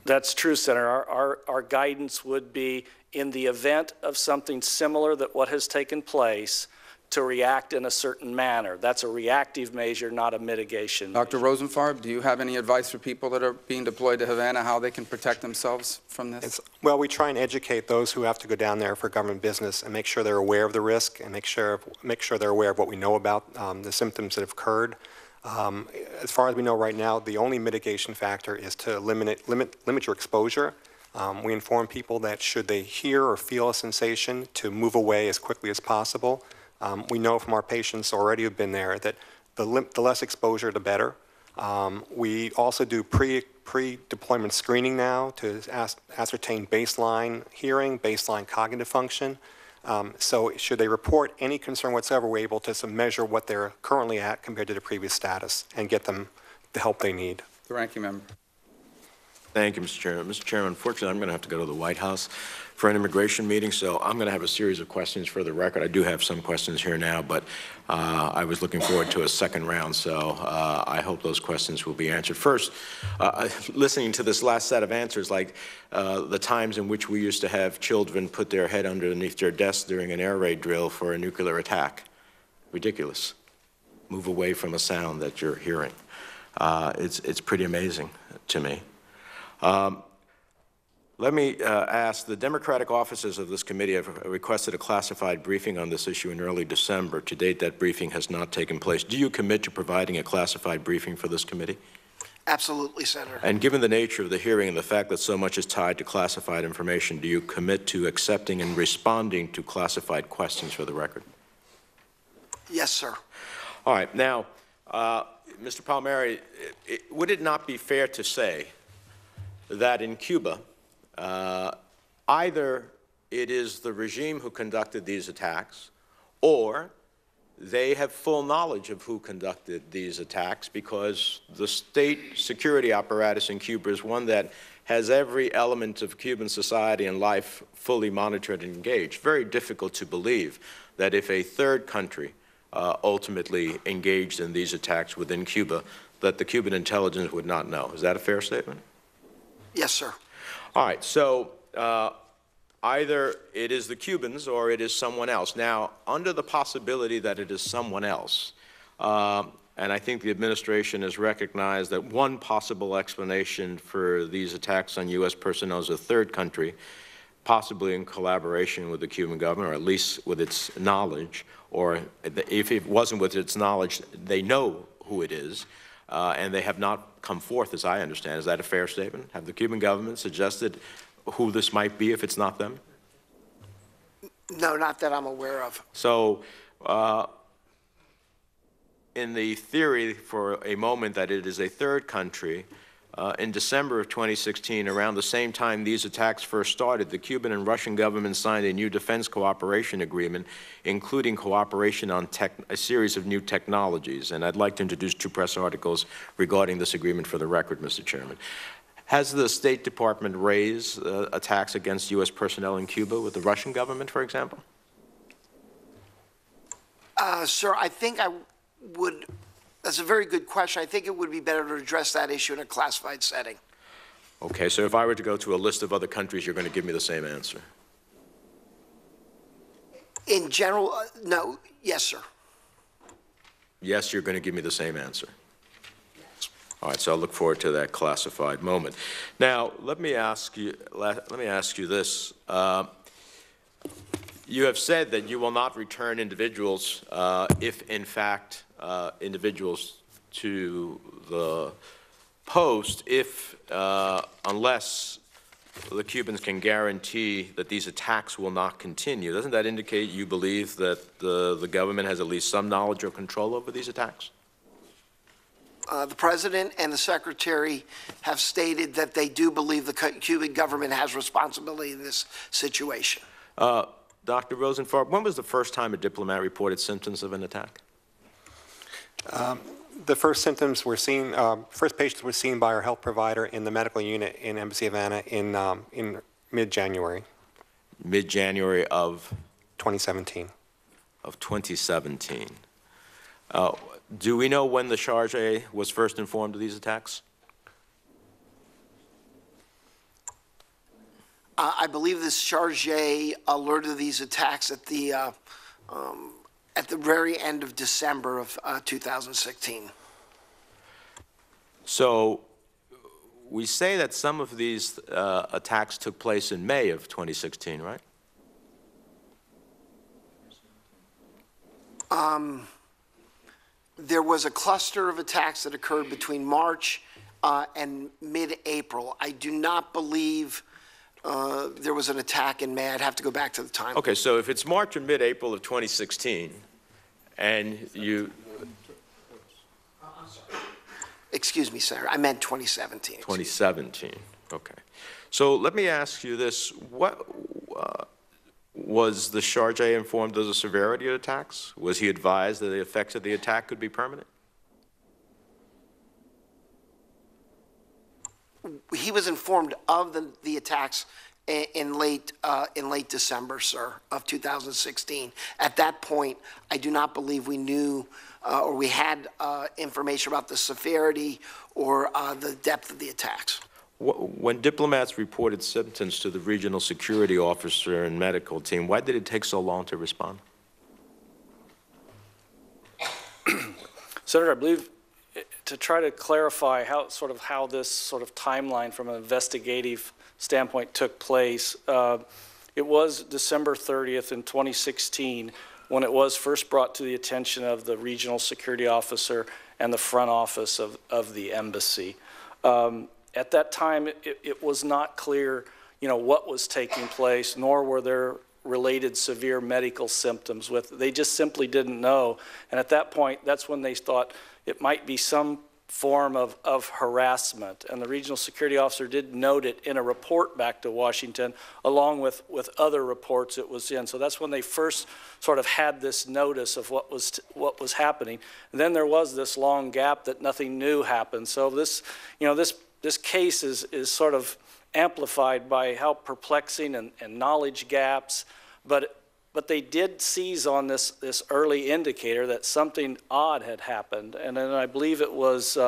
That's true, Senator. Our guidance would be, in the event of something similar that what has taken place, to react in a certain manner. That's a reactive measure, not a mitigation Dr. measure. Rosenfarb, do you have any advice for people that are being deployed to Havana, how they can protect themselves from this? Well, we try and educate those who have to go down there for government business and make sure they're aware of the risk and make sure they're aware of what we know about the symptoms that have occurred. As far as we know right now, the only mitigation factor is to limit your exposure. We inform people that should they hear or feel a sensation, to move away as quickly as possible. We know from our patients already who've been there that the less exposure, the better. We also do pre-deployment screening now to ascertain baseline hearing, baseline cognitive function. So should they report any concern whatsoever, we're able to measure what they're currently at compared to the previous status and get them the help they need. The ranking member. Thank you, Mr. Chairman. Mr. Chairman, unfortunately, I'm going to have to go to the White House for an immigration meeting, so I'm going to have a series of questions for the record. I do have some questions here now, but I was looking forward to a second round, so I hope those questions will be answered. First, listening to this last set of answers, like the times in which we used to have children put their head underneath their desk during an air raid drill for a nuclear attack. Ridiculous. Move away from a sound that you're hearing. It's pretty amazing to me. Let me ask, the Democratic officers of this committee have requested a classified briefing on this issue in early December. To date, that briefing has not taken place. Do you commit to providing a classified briefing for this committee? Absolutely, Senator. And given the nature of the hearing and the fact that so much is tied to classified information, do you commit to accepting and responding to classified questions for the record? Yes, sir. All right. Now, Mr. Palmieri, would it not be fair to say that in Cuba, either it is the regime who conducted these attacks, or they have full knowledge of who conducted these attacks, because the state security apparatus in Cuba is one that has every element of Cuban society and life fully monitored and engaged. Very difficult to believe that if a third country ultimately engaged in these attacks within Cuba, that the Cuban intelligence would not know. Is that a fair statement? Yes, sir. All right, so either it is the Cubans or it is someone else. Now, under the possibility that it is someone else, and I think the administration has recognized that one possible explanation for these attacks on U.S. personnel is a third country, possibly in collaboration with the Cuban government, or at least with its knowledge, or if it wasn't with its knowledge, they know who it is. And they have not come forth, as I understand. Is that a fair statement? Have the Cuban government suggested who this might be if it's not them? No, not that I'm aware of. So, in the theory for a moment that it is a third country, in December of 2016, around the same time these attacks first started, the Cuban and Russian governments signed a new defense cooperation agreement, including cooperation on a series of new technologies. And I'd like to introduce two press articles regarding this agreement for the record, Mr. Chairman. Has the State Department raised attacks against U.S. personnel in Cuba with the Russian government, for example? Sir, I think I would. That's a very good question. I think it would be better to address that issue in a classified setting. Okay, so if I were to go to a list of other countries, you're going to give me the same answer? In general, no. Yes, sir. Yes, you're going to give me the same answer? All right, so I'll look forward to that classified moment. Now, let me ask you this. You have said that you will not return individuals if, in fact, individuals to the post unless the Cubans can guarantee that these attacks will not continue. Doesn't that indicate you believe that the government has at least some knowledge or control over these attacks? The President and the Secretary have stated that they do believe the Cuban government has responsibility in this situation. Dr. Rosenfarb, when was the first time a diplomat reported symptoms of an attack? The first symptoms were seen, first patients were seen by our health provider in the medical unit in Embassy Havana in mid-January. Mid-January of? 2017. Of 2017. Do we know when the charge was first informed of these attacks? I believe this charge alerted these attacks at the very end of December of 2016. So we say that some of these attacks took place in May of 2016, right? There was a cluster of attacks that occurred between March and mid-April. I do not believe there was an attack in May. I'd have to go back to the time. Okay, so if it's March or mid-April of 2016, and you... Excuse me, sir. I meant 2017. 2017, okay. So let me ask you this. Was the chargé informed of the severity of attacks? Was he advised that the effects of the attack could be permanent? He was informed of the attacks in late December, sir, of 2016. At that point, I do not believe we knew or we had information about the severity or the depth of the attacks. When diplomats reported symptoms to the regional security officer and medical team, why did it take so long to respond? Senator, I believe to try to clarify how this sort of timeline from an investigative standpoint took place, it was December 30th in 2016 when it was first brought to the attention of the regional security officer and the front office of the embassy. At that time, it was not clear, what was taking place, nor were there related severe medical symptoms with it. They just simply didn't know. And at that point, that's when they thought it might be some form of harassment. And the regional security officer did note it in a report back to Washington, along with other reports it was in. So that's when they first sort of had this notice of what was happening. And then there was this long gap that nothing new happened. So this case is sort of amplified by how perplexing and knowledge gaps, but they did seize on this early indicator that something odd had happened. And then I believe it was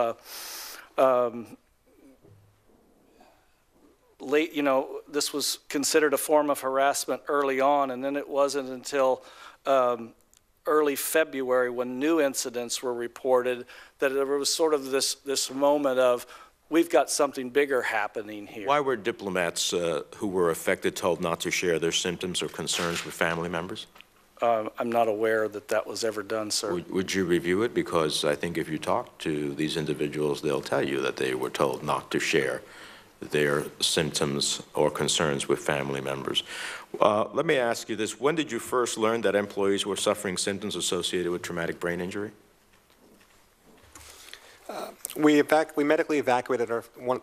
late, this was considered a form of harassment early on, and then it wasn't until early February when new incidents were reported that there was sort of this moment of, we've got something bigger happening here. Why were diplomats who were affected told not to share their symptoms or concerns with family members? I'm not aware that that was ever done, sir. Would you review it? Because I think if you talk to these individuals, they'll tell you that they were told not to share their symptoms or concerns with family members. Let me ask you this. When did you first learn that employees were suffering symptoms associated with traumatic brain injury? We medically evacuated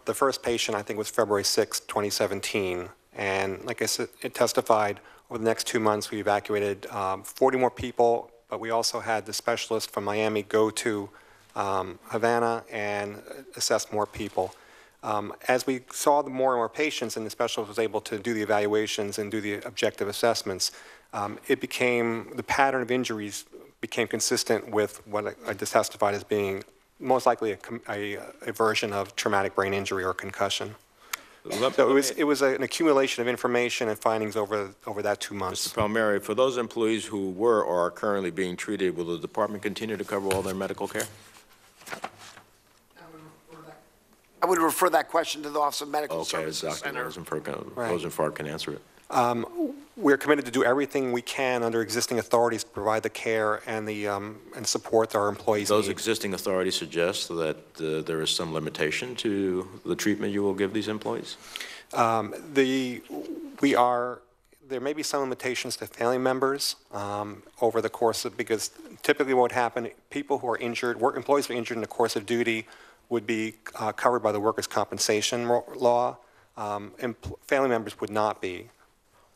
the first patient, I think, was February 6, 2017. And like I said, it testified over the next 2 months, we evacuated 40 more people, but we also had the specialist from Miami go to Havana and assess more people. As we saw more and more patients and the specialist was able to do the evaluations and do the objective assessments, the pattern of injuries became consistent with what I just testified as being most likely a version of traumatic brain injury or concussion. So it was an accumulation of information and findings over that 2 months. Mr. Palmieri, for those employees who were or are currently being treated, will the department continue to cover all their medical care? I would refer that question to the Office of Medical Services. Okay, Dr. Rosenfeld can answer it. We're committed to do everything we can under existing authorities to provide the care and and support our employees. Those existing authorities suggest that there is some limitation to the treatment you will give these employees? There may be some limitations to family members over the course of, because typically what would happen, people who are injured, employees who are injured in the course of duty would be covered by the workers' compensation law. Family members would not be.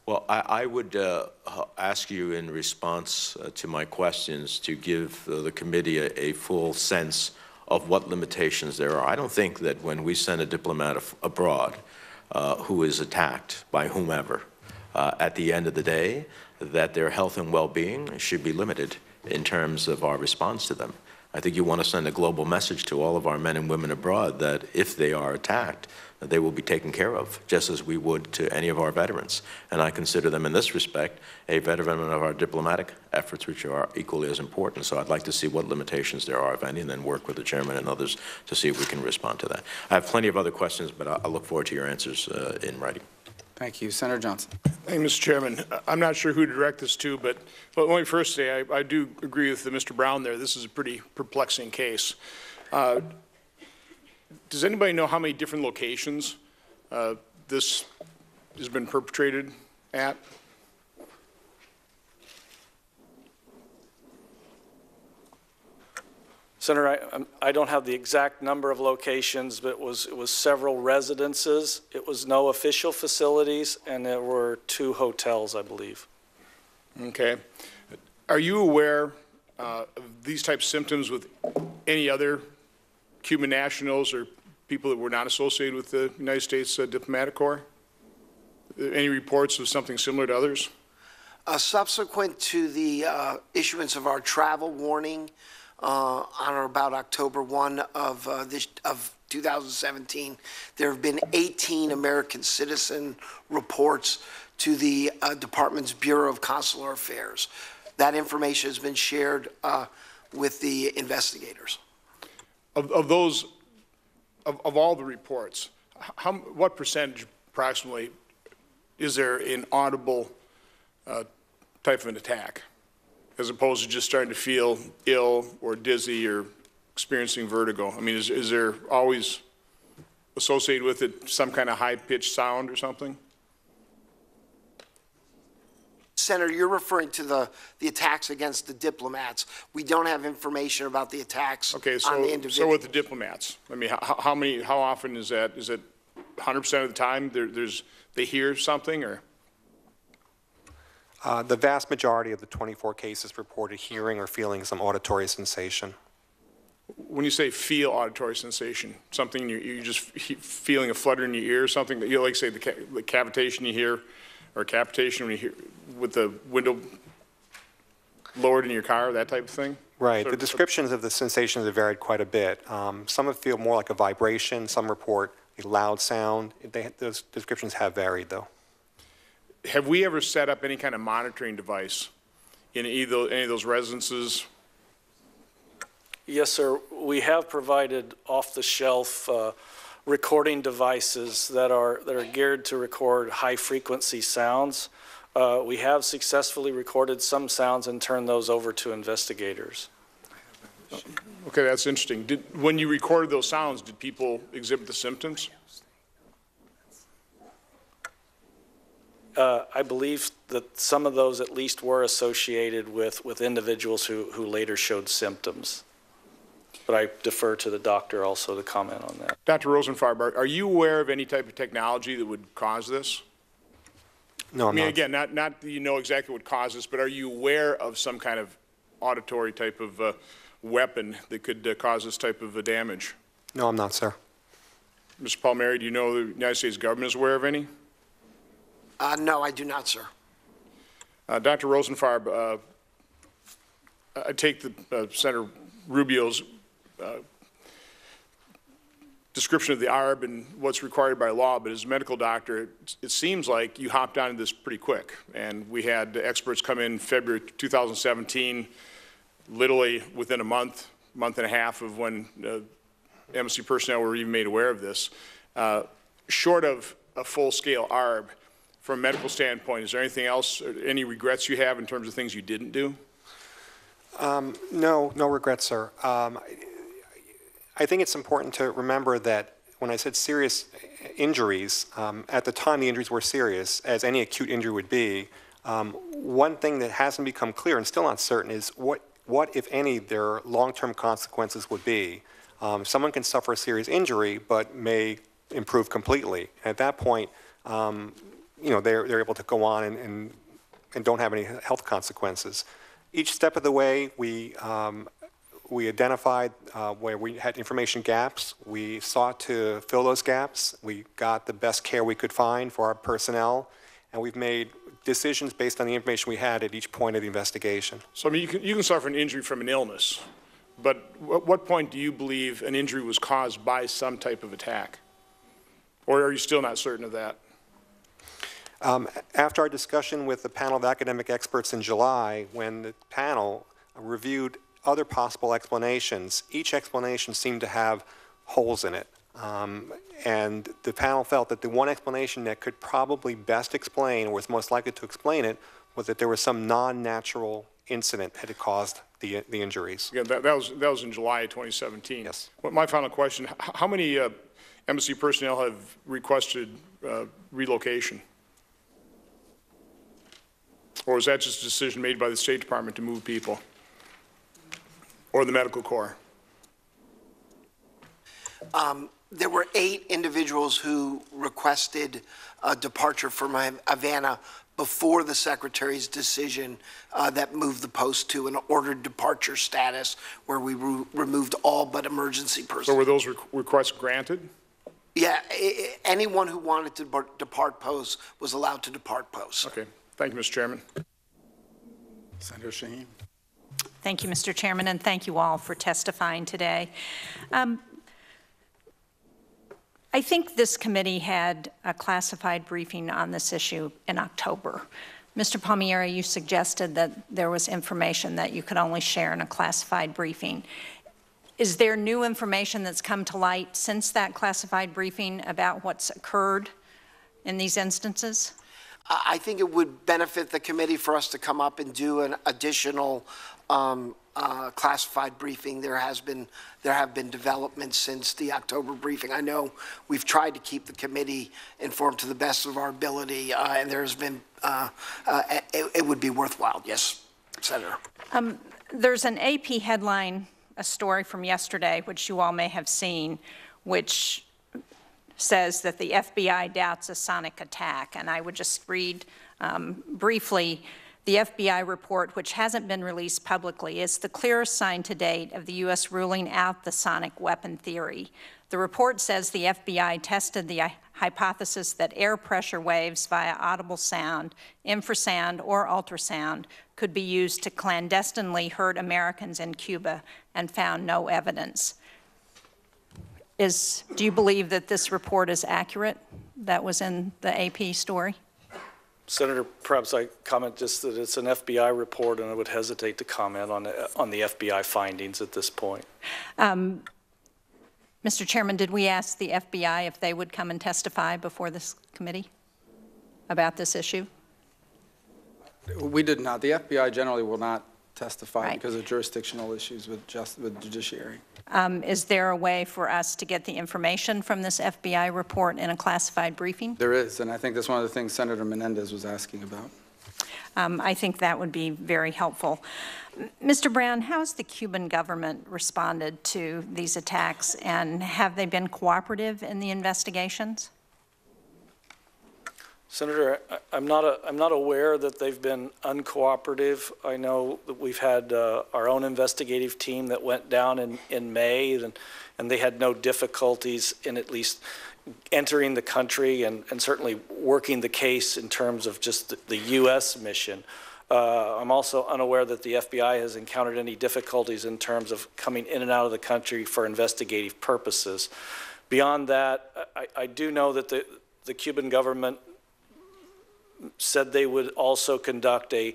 Well, I would ask you in response to my questions to give the committee a full sense of what limitations there are. I don't think that when we send a diplomat abroad who is attacked by whomever, at the end of the day, that their health and well-being should be limited in terms of our response to them. I think you want to send a global message to all of our men and women abroad that if they are attacked, they will be taken care of, just as we would to any of our veterans. And I consider them in this respect a veteran of our diplomatic efforts, which are equally as important. So I'd like to see what limitations there are, if any, and then work with the chairman and others to see if we can respond to that. I have plenty of other questions, but I'll look forward to your answers in writing. Thank you. Senator Johnson. Thank you, Mr. Chairman. I'm not sure who to direct this to, but let me first say I do agree with Mr. Brown there. This is a pretty perplexing case. Does anybody know how many different locations this has been perpetrated at? Senator, I don't have the exact number of locations, but it was several residences. It was no official facilities, and there were 2 hotels, I believe. Okay. Are you aware of these types of symptoms with any other Cuban nationals or people that were not associated with the United States Diplomatic Corps? Any reports of something similar to others? Subsequent to the issuance of our travel warning on or about October 1 of 2017, there have been 18 American citizen reports to the Department's Bureau of Consular Affairs. That information has been shared with the investigators. Of all the reports, what percentage approximately is there an audible type of an attack, as opposed to just starting to feel ill or dizzy or experiencing vertigo? I mean, is there always associated with it some kind of high-pitched sound or something? Senator, you're referring to the attacks against the diplomats. We don't have information about the attacks on the individuals. So with the diplomats, I mean, how often is that? Is it 100% of the time they hear something, or? The vast majority of the 24 cases reported hearing or feeling some auditory sensation. When you say feel auditory sensation, something you're just feeling a flutter in your ear, something that you like, say the cavitation you hear, or capitation when you hear with the window lowered in your car, that type of thing? Right. The descriptions of the sensations have varied quite a bit. Some feel more like a vibration. Some report a loud sound. Those descriptions have varied, though. Have we ever set up any kind of monitoring device in any of those residences? Yes, sir. We have provided off-the-shelf recording devices that are geared to record high-frequency sounds. We have successfully recorded some sounds and turned those over to investigators. Okay, that's interesting. When you recorded those sounds, did people exhibit the symptoms? I believe that some of those at least were associated with individuals who later showed symptoms. But I defer to the doctor also to comment on that. Dr. Rosenfarb, are you aware of any type of technology that would cause this? No, I'm not. Again, not that you know exactly what causes this, but are you aware of some kind of auditory type of weapon that could cause this type of damage? No, I'm not, sir. Mr. Palmieri, do you know the United States government is aware of any? No, I do not, sir. Dr. Rosenfarb, I take Senator Rubio's description of the ARB and what's required by law, but as a medical doctor, it seems like you hopped onto this pretty quick. And we had experts come in February 2017, literally within a month and a half of when embassy personnel were even made aware of this. Short of a full-scale ARB, from a medical standpoint, is there anything else, any regrets you have in terms of things you didn't do? No regrets, sir. I think it's important to remember that when I said serious injuries, at the time the injuries were serious, as any acute injury would be. One thing that hasn't become clear and still not certain is what if any, their long-term consequences would be. Someone can suffer a serious injury, but may improve completely. At that point, they're able to go on and don't have any health consequences. Each step of the way, we identified where we had information gaps. We sought to fill those gaps. We got the best care we could find for our personnel, and we've made decisions based on the information we had at each point of the investigation. So, I mean, you can suffer an injury from an illness, but at what point do you believe an injury was caused by some type of attack? Or are you still not certain of that? After our discussion with the panel of academic experts in July, when the panel reviewed other possible explanations, each explanation seemed to have holes in it. And the panel felt that the one explanation that could probably best explain, or was most likely to explain it, was that there was some non-natural incident that had caused the injuries. Yeah, that was in July of 2017. Yes. Well, my final question, how many embassy personnel have requested relocation? Or was that just a decision made by the State Department to move people? Or the medical corps? There were 8 individuals who requested a departure from Havana before the Secretary's decision that moved the post to an ordered departure status, where we removed all but emergency personnel. So were those requests granted? Yeah, anyone who wanted to depart post was allowed to depart post. Okay. Thank you, Mr. Chairman. Senator Shaheen. Thank you, Mr. Chairman, and thank you all for testifying today. I think this committee had a classified briefing on this issue in October. Mr. Palmieri, you suggested that there was information that you could only share in a classified briefing. Is there new information that's come to light since that classified briefing about what's occurred in these instances? I think it would benefit the committee for us to come up and do an additional classified briefing. There have been developments since the October briefing. I know we've tried to keep the committee informed to the best of our ability, and there's been it would be worthwhile. Yes, Senator. There's an AP headline, a story from yesterday, which you all may have seen, which says that the FBI doubts a sonic attack. And I would just read briefly the FBI report, which hasn't been released publicly, is the clearest sign to date of the U.S. ruling out the sonic weapon theory. The report says the FBI tested the hypothesis that air pressure waves via audible sound, infrasound, or ultrasound could be used to clandestinely hurt Americans in Cuba and found no evidence. Do you believe that this report is accurate that was in the AP story? Senator, perhaps I comment just that it's an FBI report, and I would hesitate to comment on the FBI findings at this point. Mr. Chairman, did we ask the FBI if they would come and testify before this committee about this issue? We did not. The FBI generally will not testify Right. because of jurisdictional issues with judiciary. Is there a way for us to get the information from this FBI report in a classified briefing? There is, and I think that's one of the things Senator Menendez was asking about. I think that would be very helpful. Mr. Brown, how has the Cuban government responded to these attacks, and have they been cooperative in the investigations? Senator, I'm not aware that they've been uncooperative. I know that we've had our own investigative team that went down in May, and they had no difficulties in at least entering the country and certainly working the case in terms of just the U.S. mission. I'm also unaware that the FBI has encountered any difficulties in terms of coming in and out of the country for investigative purposes. Beyond that, I do know that the Cuban government said they would also conduct a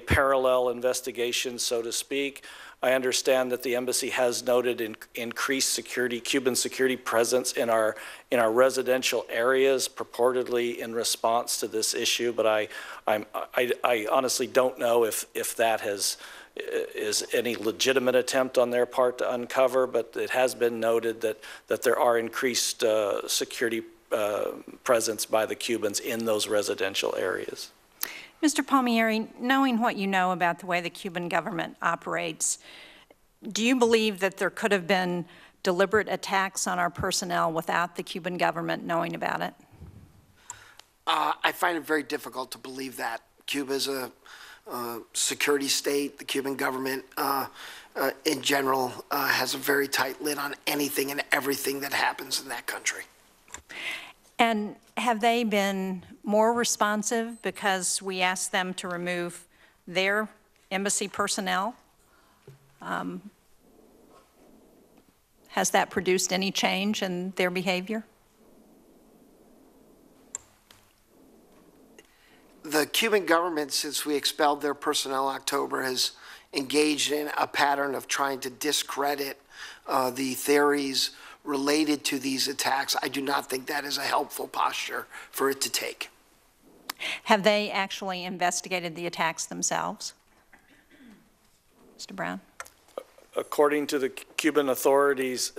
parallel investigation, so to speak. I understand that the embassy has noted increased Cuban security presence in our residential areas, purportedly in response to this issue. But I honestly don't know if that is any legitimate attempt on their part to uncover. But it has been noted that there are increased security presence by the Cubans in those residential areas. Mr. Palmieri, knowing what you know about the way the Cuban government operates, do you believe that there could have been deliberate attacks on our personnel without the Cuban government knowing about it? I find it very difficult to believe that. Cuba is a security state. The Cuban government, in general, has a very tight lid on anything and everything that happens in that country. And have they been more responsive because we asked them to remove their embassy personnel? Has that produced any change in their behavior? The Cuban government, since we expelled their personnel in October, has engaged in a pattern of trying to discredit the theories related to these attacks. I do not think that is a helpful posture for it to take. Have they actually investigated the attacks themselves? Mr. Brown? According to the Cuban authorities,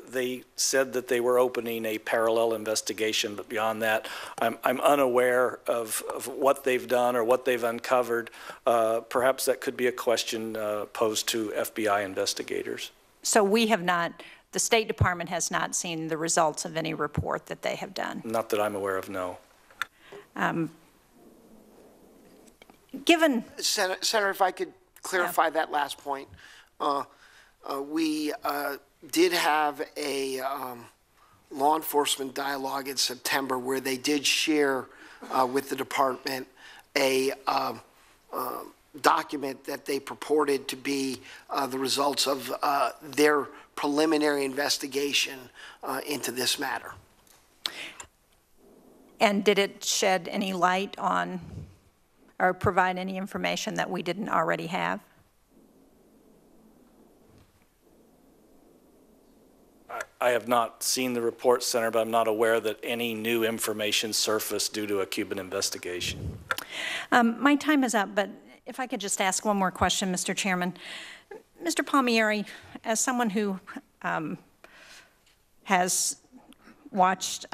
they said that they were opening a parallel investigation, but beyond that, I'm unaware of what they've done or what they've uncovered. Perhaps that could be a question posed to FBI investigators. So we have not the State Department has not seen the results of any report that they have done. Not that I'm aware of, no. Given... Senator, if I could clarify that last point. We did have a law enforcement dialogue in September where they did share with the department a document that they purported to be the results of their preliminary investigation into this matter. And did it shed any light on or provide any information that we didn't already have? I have not seen the report, Senator, but I'm not aware that any new information surfaced due to a Cuban investigation. My time is up, but if I could just ask one more question, Mr. Chairman. Mr. Palmieri, as someone who has watched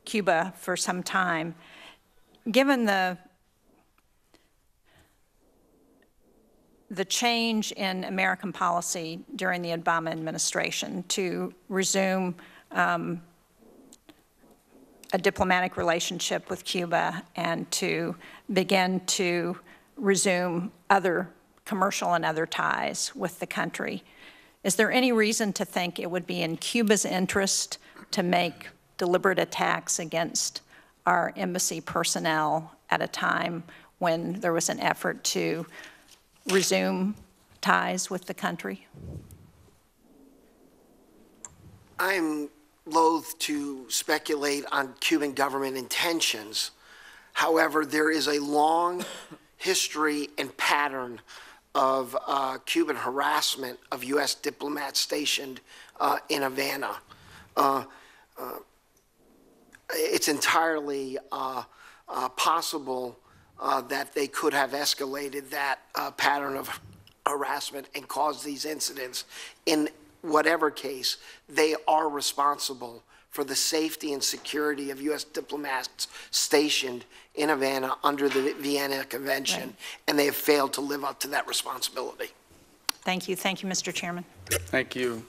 Cuba for some time, given the change in American policy during the Obama administration to resume a diplomatic relationship with Cuba and to begin to resume other commercial and other ties with the country, is there any reason to think it would be in Cuba's interest to make deliberate attacks against our embassy personnel at a time when there was an effort to resume ties with the country? I'm loath to speculate on Cuban government intentions. However, there is a long history and pattern of Cuban harassment of U.S. diplomats stationed in Havana. It's entirely possible that they could have escalated that pattern of harassment and caused these incidents. In whatever case, they are responsible for the safety and security of U.S. diplomats stationed in Havana under the Vienna Convention, right, and they have failed to live up to that responsibility. Thank you. Thank you, Mr. Chairman. Thank you.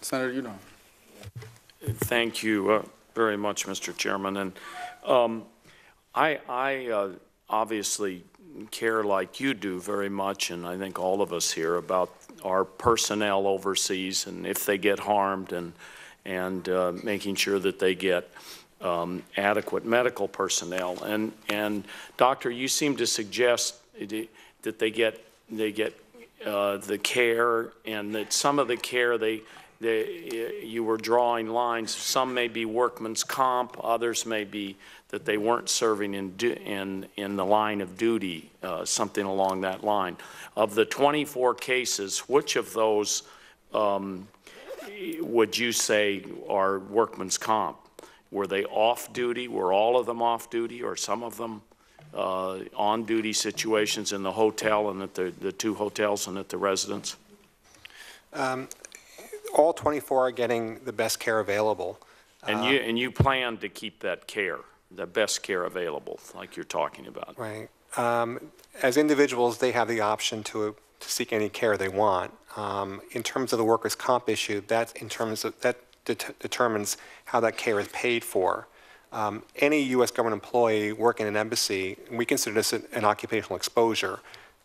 Senator Udall. Thank you very much, Mr. Chairman. And I obviously care, like you do, very much, and I think all of us here, about our personnel overseas and if they get harmed, and making sure that they get adequate medical personnel. And Doctor, you seem to suggest that they get the care, and that some of the care you were drawing lines. Some may be workman's comp, others may be that they weren't serving in the line of duty, something along that line. Of the 24 cases, which of those would you say are workman's comp? Were they off duty? Were all of them off duty, or some of them on duty situations in the hotel and at the two hotels and at the residence? All 24 are getting the best care available. And you plan to keep that care, the best care available, like you're talking about. Right. As individuals, they have the option to seek any care they want. In terms of the workers' comp issue, that determines how that care is paid for. Any U.S. government employee working in an embassy, we consider this an occupational exposure.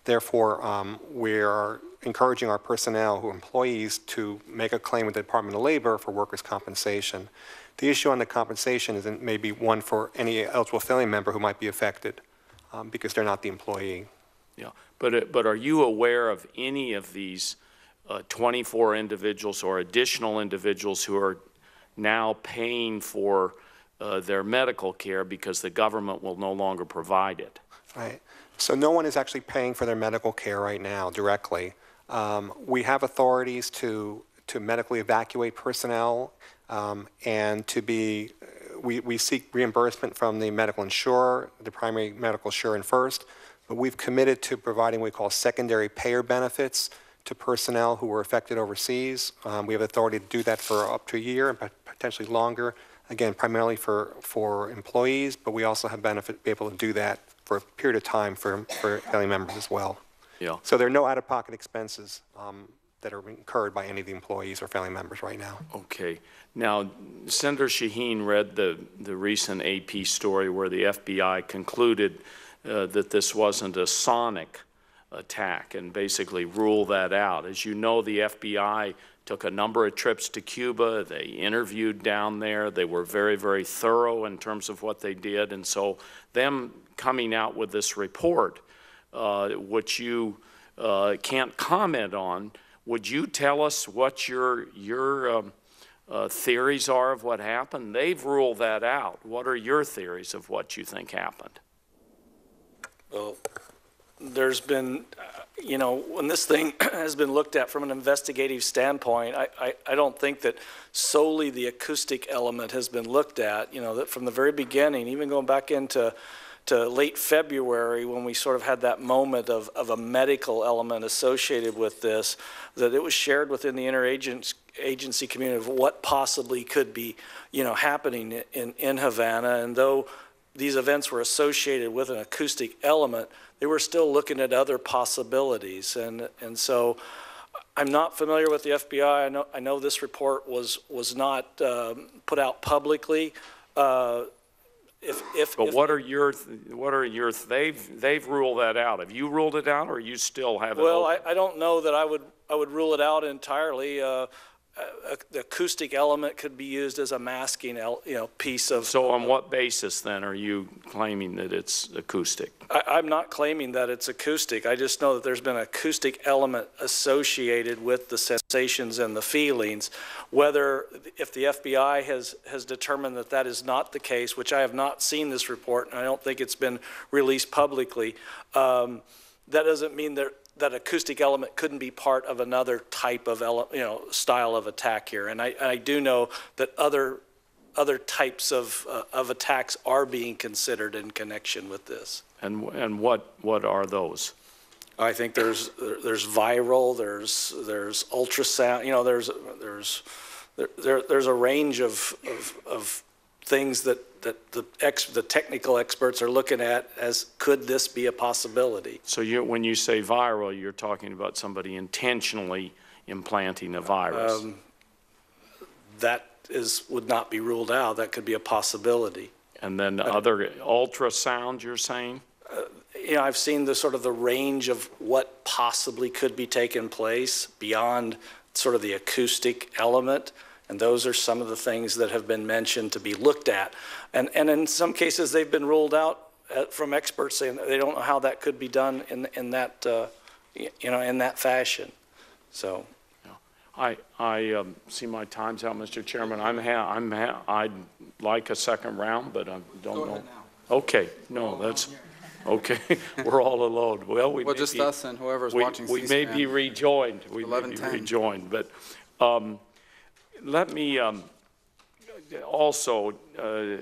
Therefore, we are encouraging our personnel, who are employees, to make a claim with the Department of Labor for workers' compensation. The issue on the compensation is maybe one for any eligible family member who might be affected because they're not the employee. Yeah, but are you aware of any of these 24 individuals or additional individuals who are now paying for their medical care because the government will no longer provide it? Right. So no one is actually paying for their medical care right now directly. We have authorities to medically evacuate personnel and we seek reimbursement from the medical insurer, the primary medical insurer in first, but we've committed to providing what we call secondary payer benefits to personnel who were affected overseas. We have authority to do that for up to a year and potentially longer, again, primarily for employees, but we also have benefit be able to do that for a period of time for family members as well. Yeah. So there are no out-of-pocket expenses that are incurred by any of the employees or family members right now. Okay. Now, Senator Shaheen read the recent AP story where the FBI concluded that this wasn't a sonic attack and basically ruled that out. As you know, the FBI took a number of trips to Cuba. They interviewed down there. They were very, very thorough in terms of what they did. And so them coming out with this report, which you can't comment on, would you tell us what your theories are of what happened? They've ruled that out. What are your theories of what you think happened? Well, there's been, you know, when this thing has been looked at from an investigative standpoint, I don't think that solely the acoustic element has been looked at. You know, that from the very beginning, even going back into late February, when we sort of had that moment of a medical element associated with this, that it was shared within the interagency community of what possibly could be, you know, happening in Havana. And though these events were associated with an acoustic element, they were still looking at other possibilities. And so I'm not familiar with the FBI. I know this report was not put out publicly. But what are your they've ruled that out. Have you ruled it out, or you still have it? Well, I don't know that I would rule it out entirely. The acoustic element could be used as a masking, piece of. So on what basis then are you claiming that it's acoustic? I'm not claiming that it's acoustic. I just know that there's been an acoustic element associated with the sensations and the feelings. Whether, if the FBI has determined that that is not the case, which I have not seen this report, and I don't think it's been released publicly, that doesn't mean that acoustic element couldn't be part of another type of style of attack here. And I do know that other types of attacks are being considered in connection with this. And what are those? I think there's viral, there's ultrasound, you know, there's a range of things that the technical experts are looking at as, could this be a possibility? So when you say viral, you're talking about somebody intentionally implanting a virus. That would not be ruled out. That could be a possibility. And then other ultrasound, you're saying? You know, I've seen the range of what possibly could be taking place beyond sort of the acoustic element. And those are some of the things that have been mentioned to be looked at. And in some cases, they've been ruled out from experts saying that they don't know how that could be done in that, in that fashion. So. I see my time's out, Mr. Chairman. I'd like a second round, but I don't know. Go ahead now. Okay. No, that's okay. We're all alone. Well, just us and whoever's watching We may be rejoined. We may be rejoined, but. Let me also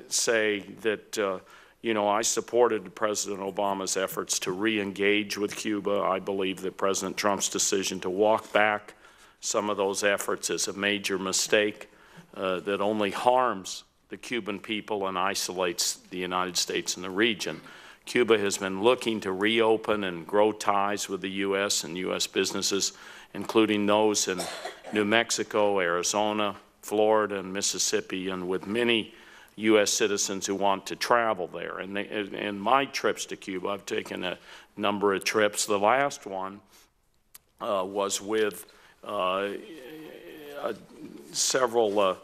say that, I supported President Obama's efforts to re-engage with Cuba. I believe that President Trump's decision to walk back some of those efforts is a major mistake that only harms the Cuban people and isolates the United States and the region. Cuba has been looking to reopen and grow ties with the U.S. and U.S. businesses, including those in New Mexico, Arizona, Florida, and Mississippi, and with many U.S. citizens who want to travel there. And in my trips to Cuba, I've taken a number of trips. The last one was with several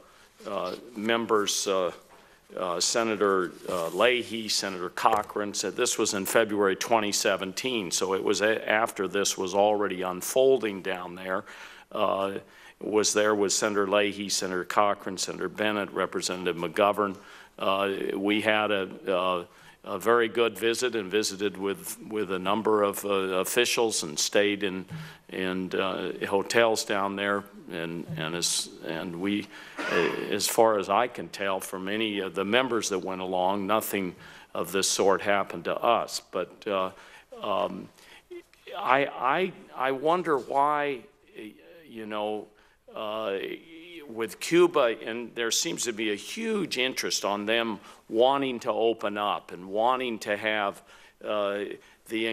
members, Senator Leahy, Senator Cochran. Said this was in February 2017, so it was after this was already unfolding down there. Was there with Senator Leahy, Senator Cochran, Senator Bennett, Representative McGovern. We had a very good visit and visited with a number of officials and stayed in hotels down there. And we, as far as I can tell from any of the members that went along, nothing of this sort happened to us. But I wonder why, with Cuba, and there seems to be a huge interest on them wanting to open up and wanting to have the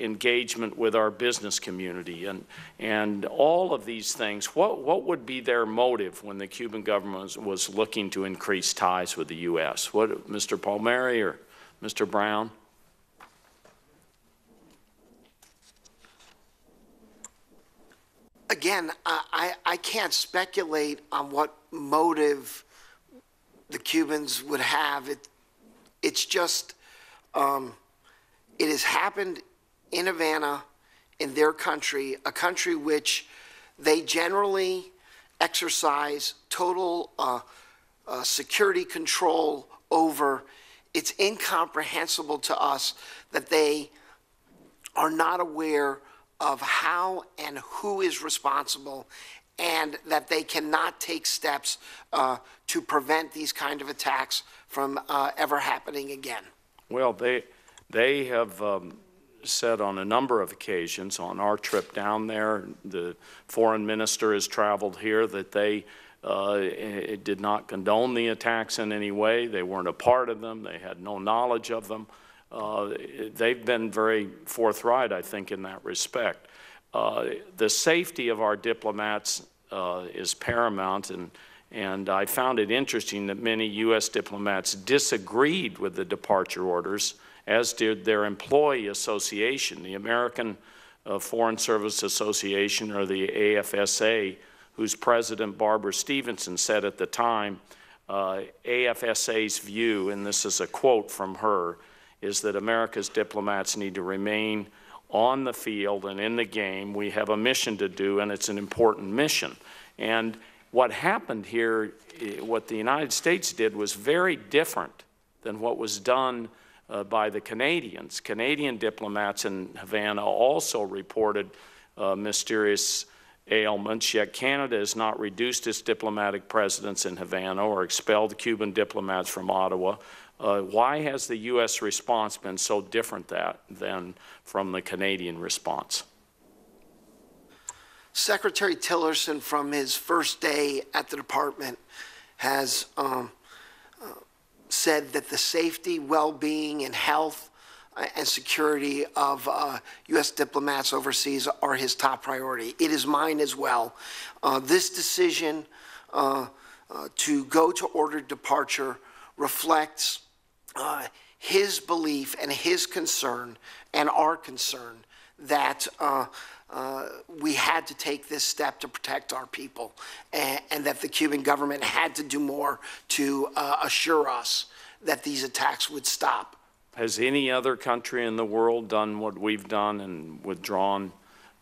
engagement with our business community and all of these things. What would be their motive when the Cuban government was looking to increase ties with the U.S.? What, Mr. Palmieri or Mr. Brown? Again, I can't speculate on what motive the Cubans would have. It's just, it has happened in Havana, in their country, a country which they generally exercise total security control over. It's incomprehensible to us that they are not aware of how and who is responsible, and that they cannot take steps to prevent these kind of attacks from ever happening again. Well, they have said on a number of occasions on our trip down there, the foreign minister has traveled here, that they did not condone the attacks in any way. They weren't a part of them. They had no knowledge of them. They've been very forthright, I think, in that respect. The safety of our diplomats is paramount, and I found it interesting that many U.S. diplomats disagreed with the departure orders, as did their employee association, the American Foreign Service Association, or the AFSA, whose president, Barbara Stevenson, said at the time, AFSA's view, and this is a quote from her, is that America's diplomats need to remain on the field and in the game. We have a mission to do, and it's an important mission. And what happened here, what the United States did, was very different than what was done by the Canadians. Canadian diplomats in Havana also reported mysterious ailments, yet Canada has not reduced its diplomatic presence in Havana or expelled Cuban diplomats from Ottawa. Why has the U.S. response been so different than from the Canadian response? Secretary Tillerson, from his first day at the department, has said that the safety, well-being, and health and security of U.S. diplomats overseas are his top priority. It is mine as well. This decision to go to ordered departure reflects his belief and his concern and our concern that we had to take this step to protect our people, and that the Cuban government had to do more to assure us that these attacks would stop. Has any other country in the world done what we've done and withdrawn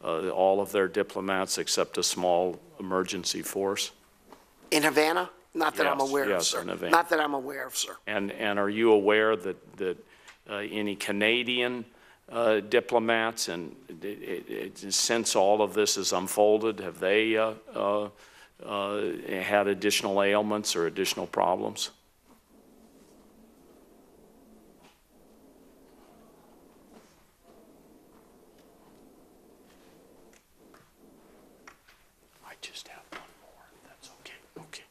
all of their diplomats except a small emergency force? In Havana? Not that Yes, I'm aware of, yes, sir. in Havana. Not that I'm aware of, sir. And are you aware that any Canadian diplomats, and since all of this has unfolded, have they had additional ailments or additional problems? I just have one more. That's okay. Okay.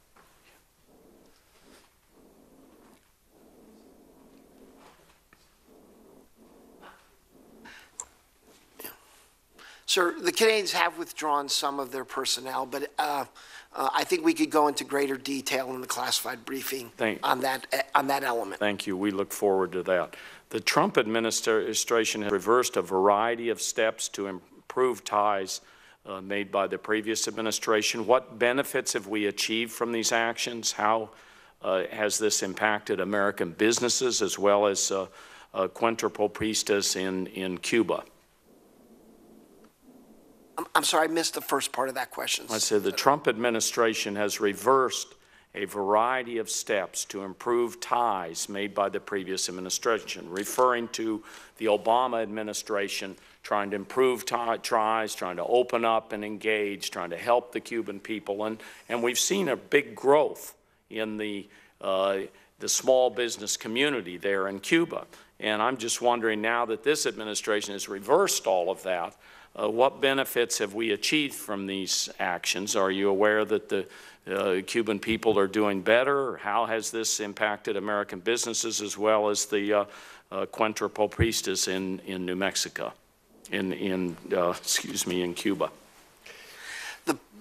Sir, the Canadians have withdrawn some of their personnel, but I think we could go into greater detail in the classified briefing on that element. Thank you. We look forward to that. The Trump administration has reversed a variety of steps to improve ties made by the previous administration. What benefits have we achieved from these actions? How has this impacted American businesses as well as cuentropristas in Cuba? I'm sorry, I missed the first part of that question. I said the Trump administration has reversed a variety of steps to improve ties made by the previous administration, referring to the Obama administration trying to improve ties, trying to open up and engage, trying to help the Cuban people. And we've seen a big growth in the small business community there in Cuba. And I'm just wondering, now that this administration has reversed all of that, what benefits have we achieved from these actions? Are you aware that the Cuban people are doing better? How has this impacted American businesses as well as the Cuentrapopistas in New Mexico, in Cuba?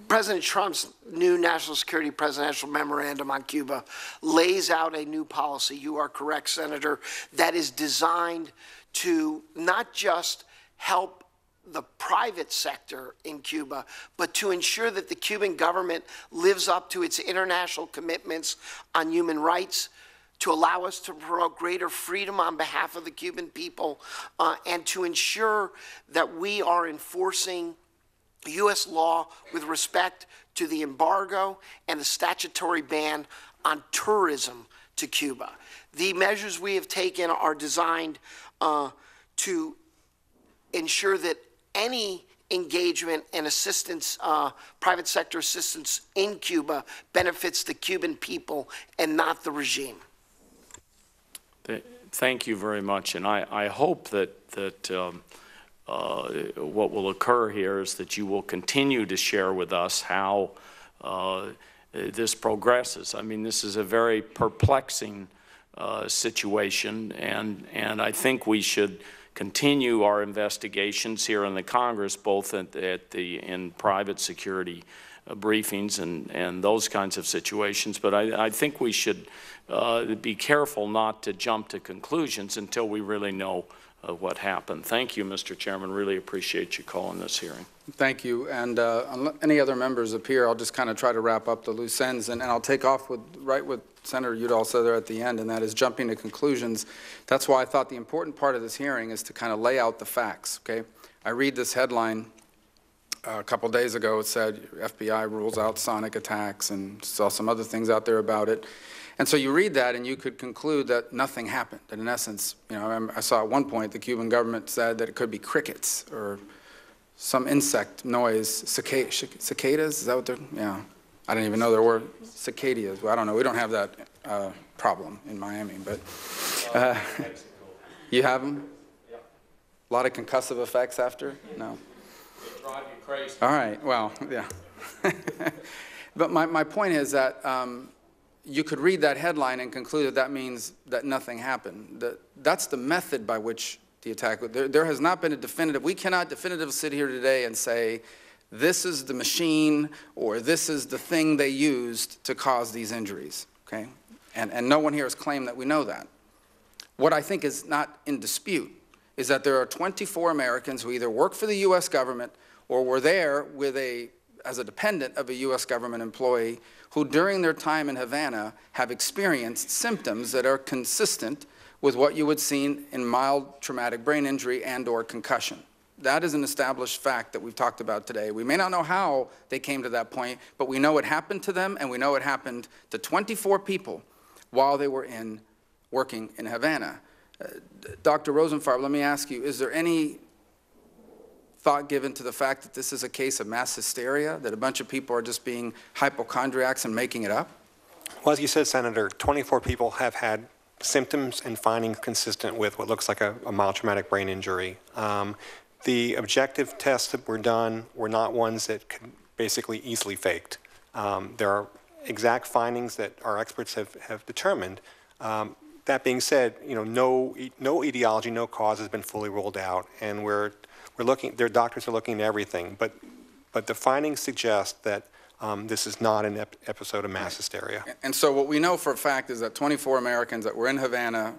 President Trump's new national security presidential memorandum on Cuba lays out a new policy, you are correct, Senator, that is designed to not just help the private sector in Cuba, but to ensure that the Cuban government lives up to its international commitments on human rights, to allow us to promote greater freedom on behalf of the Cuban people, and to ensure that we are enforcing U.S. law with respect to the embargo and the statutory ban on tourism to Cuba. The measures we have taken are designed to ensure that any engagement and assistance, private sector assistance in Cuba benefits the Cuban people and not the regime. Thank you very much, and I hope that what will occur here is that you will continue to share with us how this progresses. I mean, this is a very perplexing situation, and I think we should continue our investigations here in the Congress, both in private security briefings and those kinds of situations. But I think we should be careful not to jump to conclusions until we really know what happened. Thank you, Mr. Chairman. Really appreciate you calling this hearing. Thank you. And any other members appear, I'll just kind of try to wrap up the loose ends, and I'll take off with right what Senator Udall said there at the end, and that is jumping to conclusions. That's why I thought the important part of this hearing is to kind of lay out the facts, okay? I read this headline a couple days ago. It said FBI rules out sonic attacks, and saw some other things out there about it. And so you read that and you could conclude that nothing happened. And in essence, you know, I saw at one point the Cuban government said that it could be crickets or some insect noise, cicadas, is that what they're, yeah. I didn't even know there were cicadas. Well, I don't know, we don't have that problem in Miami, but you have them? Yeah. A lot of concussive effects after? No. They drive you crazy. All right, well, yeah. But my point is that you could read that headline and conclude that that means that nothing happened. That's the method by which the attack, there has not been a definitive, we cannot definitively sit here today and say, this is the machine or this is the thing they used to cause these injuries, okay? And no one here has claimed that we know that. What I think is not in dispute is that there are 24 Americans who either work for the U.S. government or were there with as a dependent of a U.S. government employee who during their time in Havana have experienced symptoms that are consistent with what you would see in mild traumatic brain injury and or concussion. That is an established fact that we've talked about today. We may not know how they came to that point, but we know it happened to them, and we know it happened to 24 people while they were working in Havana. Dr. Rosenfarb, let me ask you, is there any thought given to the fact that this is a case of mass hysteria, that a bunch of people are just being hypochondriacs and making it up? Well, as you said, Senator, 24 people have had symptoms and findings consistent with what looks like a mild traumatic brain injury. The objective tests that were done were not ones that could basically easily faked. There are exact findings that our experts have determined. That being said, you know, no etiology, no cause has been fully ruled out, and we're looking. Their doctors are looking at everything, but the findings suggest that this is not an episode of mass hysteria. And so what we know for a fact is that 24 Americans that were in Havana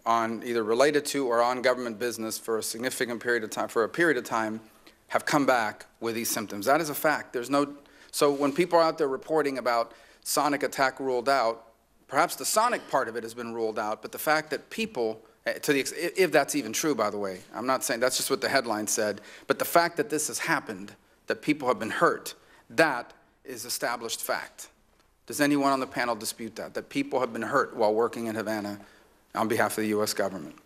on either related to or on government business for a significant period of time, have come back with these symptoms. That is a fact. There's no, so when people are out there reporting about sonic attack ruled out, perhaps the sonic part of it has been ruled out, but the fact that people, if that's even true, by the way, I'm not saying, that's just what the headline said, but the fact that this has happened, that people have been hurt, that is established fact. Does anyone on the panel dispute that people have been hurt while working in Havana on behalf of the U.S. government?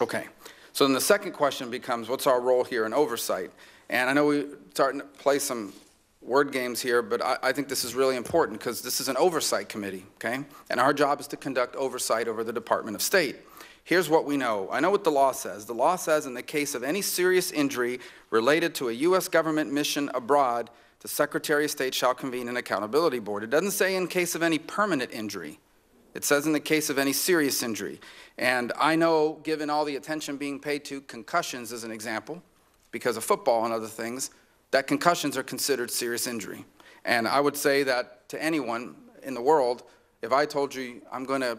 Okay, so then the second question becomes, what's our role here in oversight? And I know we're starting to play some word games here, but I think this is really important because this is an oversight committee, okay? And our job is to conduct oversight over the Department of State. Here's what we know. I know what the law says. The law says in the case of any serious injury related to a U.S. government mission abroad, the Secretary of State shall convene an accountability board. It doesn't say in case of any permanent injury. It says in the case of any serious injury. And I know, given all the attention being paid to concussions as an example, because of football and other things, that concussions are considered serious injury. And I would say that to anyone in the world, if I told you I'm going to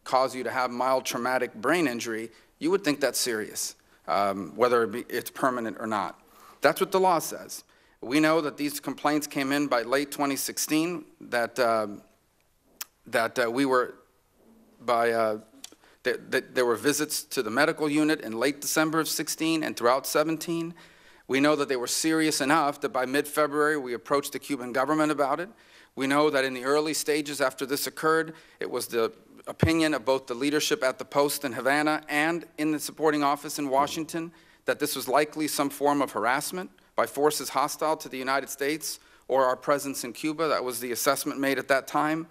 cause you to have mild traumatic brain injury, you would think that's serious, whether it's permanent or not. That's what the law says. We know that these complaints came in by late 2016, that there were visits to the medical unit in late December of 16 and throughout 17. We know that they were serious enough that by mid-February we approached the Cuban government about it. We know that in the early stages after this occurred, it was the opinion of both the leadership at the post in Havana and in the supporting office in Washington that this was likely some form of harassment by forces hostile to the United States or our presence in Cuba. That was the assessment made at that time.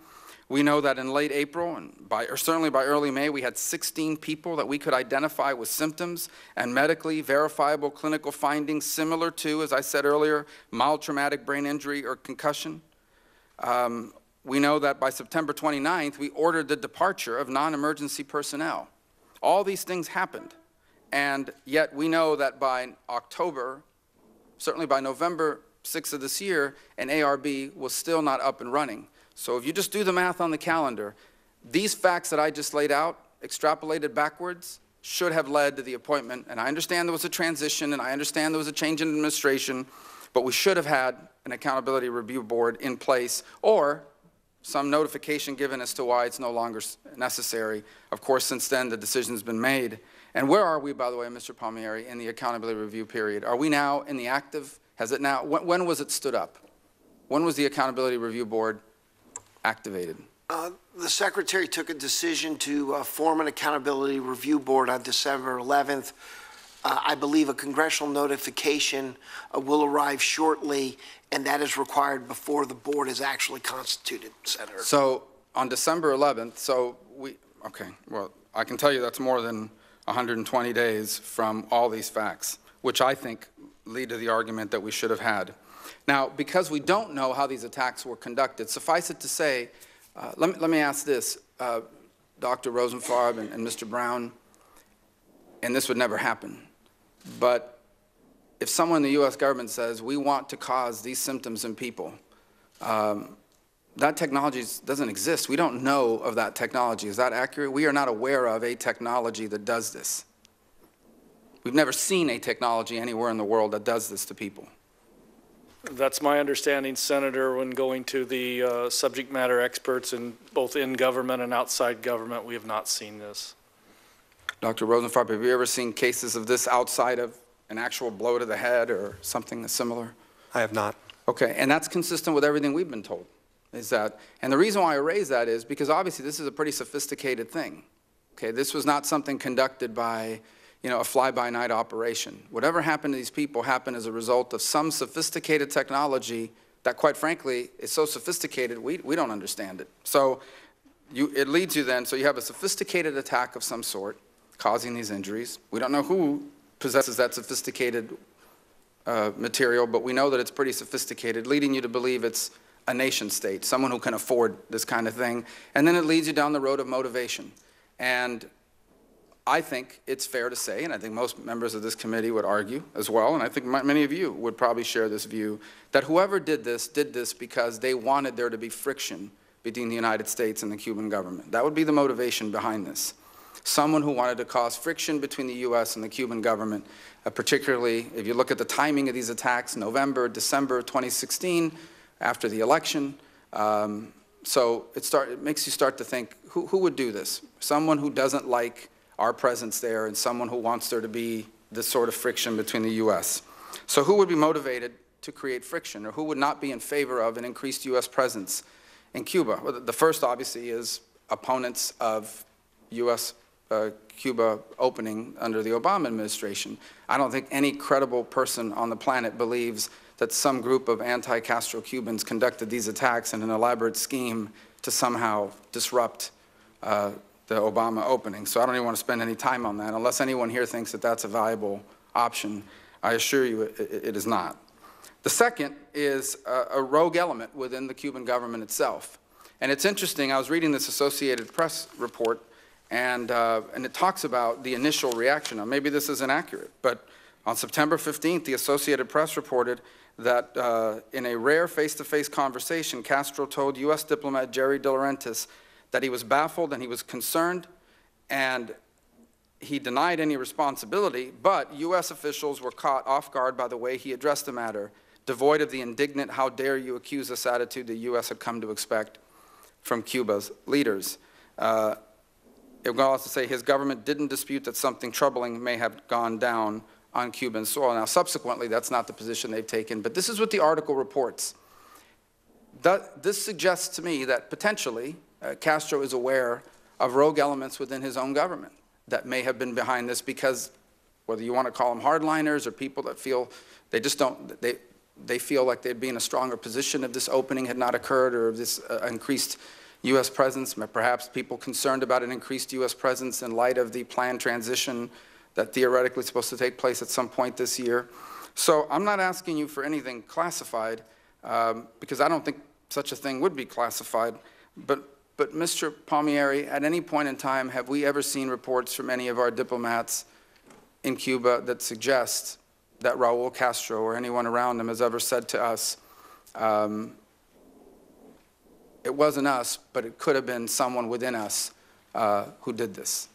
We know that in late April, or certainly by early May, we had 16 people that we could identify with symptoms and medically verifiable clinical findings similar to, as I said earlier, mild traumatic brain injury or concussion. We know that by September 29th, we ordered the departure of non-emergency personnel. All these things happened, and yet we know that by October, certainly by November 6th of this year, an ARB was still not up and running. So if you just do the math on the calendar, these facts that I just laid out, extrapolated backwards, should have led to the appointment. And I understand there was a transition, and I understand there was a change in administration, but we should have had an accountability review board in place, or some notification given as to why it's no longer necessary. Of course, since then, the decision's been made. And where are we, by the way, Mr. Palmieri, in the accountability review period? Are we now in the active? Has it now? When was it stood up? When was the accountability review board activated? The Secretary took a decision to form an accountability review board on December 11th. I believe a congressional notification will arrive shortly, and that is required before the board is actually constituted, Senator. So on December 11th, okay, well, I can tell you that's more than 120 days from all these facts, which I think lead to the argument that we should have had. Now, because we don't know how these attacks were conducted, suffice it to say, let me ask this, Dr. Rosenfarb and Mr. Brown, and this would never happen, but if someone in the U.S. government says, we want to cause these symptoms in people, that technology doesn't exist. We don't know of that technology. Is that accurate? We are not aware of a technology that does this. We've never seen a technology anywhere in the world that does this to people. That's my understanding, Senator, when going to the subject matter experts in both in government and outside government, we have not seen this. Dr. Rosenfarb, have you ever seen cases of this outside of an actual blow to the head or something similar? I have not. Okay, and that's consistent with everything we've been told. And the reason why I raise that is because obviously this is a pretty sophisticated thing. Okay, this was not something conducted by, a fly-by-night operation. Whatever happened to these people happened as a result of some sophisticated technology that, quite frankly, is so sophisticated we don't understand it. So it leads you then, so you have a sophisticated attack of some sort causing these injuries. We don't know who possesses that sophisticated material, but we know that it's pretty sophisticated, leading you to believe it's a nation state, someone who can afford this kind of thing. And then it leads you down the road of motivation. And I think it's fair to say, and I think most members of this committee would argue as well, and I think many of you would probably share this view, that whoever did this because they wanted there to be friction between the United States and the Cuban government. That would be the motivation behind this. Someone who wanted to cause friction between the U.S. and the Cuban government, particularly if you look at the timing of these attacks, November, December 2016, after the election. So it makes you start to think, who would do this? Someone who doesn't like our presence there and someone who wants there to be this sort of friction between the U.S. So who would be motivated to create friction, or who would not be in favor of an increased U.S. presence in Cuba? Well, the first, obviously, is opponents of U.S. Cuba opening under the Obama administration. I don't think any credible person on the planet believes that some group of anti-Castro Cubans conducted these attacks in an elaborate scheme to somehow disrupt the Obama opening. So I don't even want to spend any time on that. Unless anyone here thinks that that's a viable option, I assure you it is not. The second is a rogue element within the Cuban government itself. And it's interesting, I was reading this Associated Press report, and it talks about the initial reaction. Now, maybe this isn't accurate, but on September 15th, the Associated Press reported that in a rare face-to-face conversation, Castro told U.S. diplomat Jerry De Laurentiis that he was baffled and he was concerned, and he denied any responsibility, but U.S. officials were caught off guard by the way he addressed the matter, devoid of the indignant, how dare you accuse us attitude the U.S. had come to expect from Cuba's leaders. It would also say his government didn't dispute that something troubling may have gone down on Cuban soil. Now, subsequently, that's not the position they've taken, but this is what the article reports. This suggests to me that potentially Castro is aware of rogue elements within his own government that may have been behind this, because whether you want to call them hardliners or people that feel they just don't, they feel like they'd be in a stronger position if this opening had not occurred, or if this increased U.S. presence, perhaps people concerned about an increased U.S. presence in light of the planned transition that theoretically is supposed to take place at some point this year. So I'm not asking you for anything classified, because I don't think such a thing would be classified. But Mr. Palmieri, at any point in time, have we ever seen reports from any of our diplomats in Cuba that suggest that Raul Castro or anyone around him has ever said to us, it wasn't us, but it could have been someone within us who did this?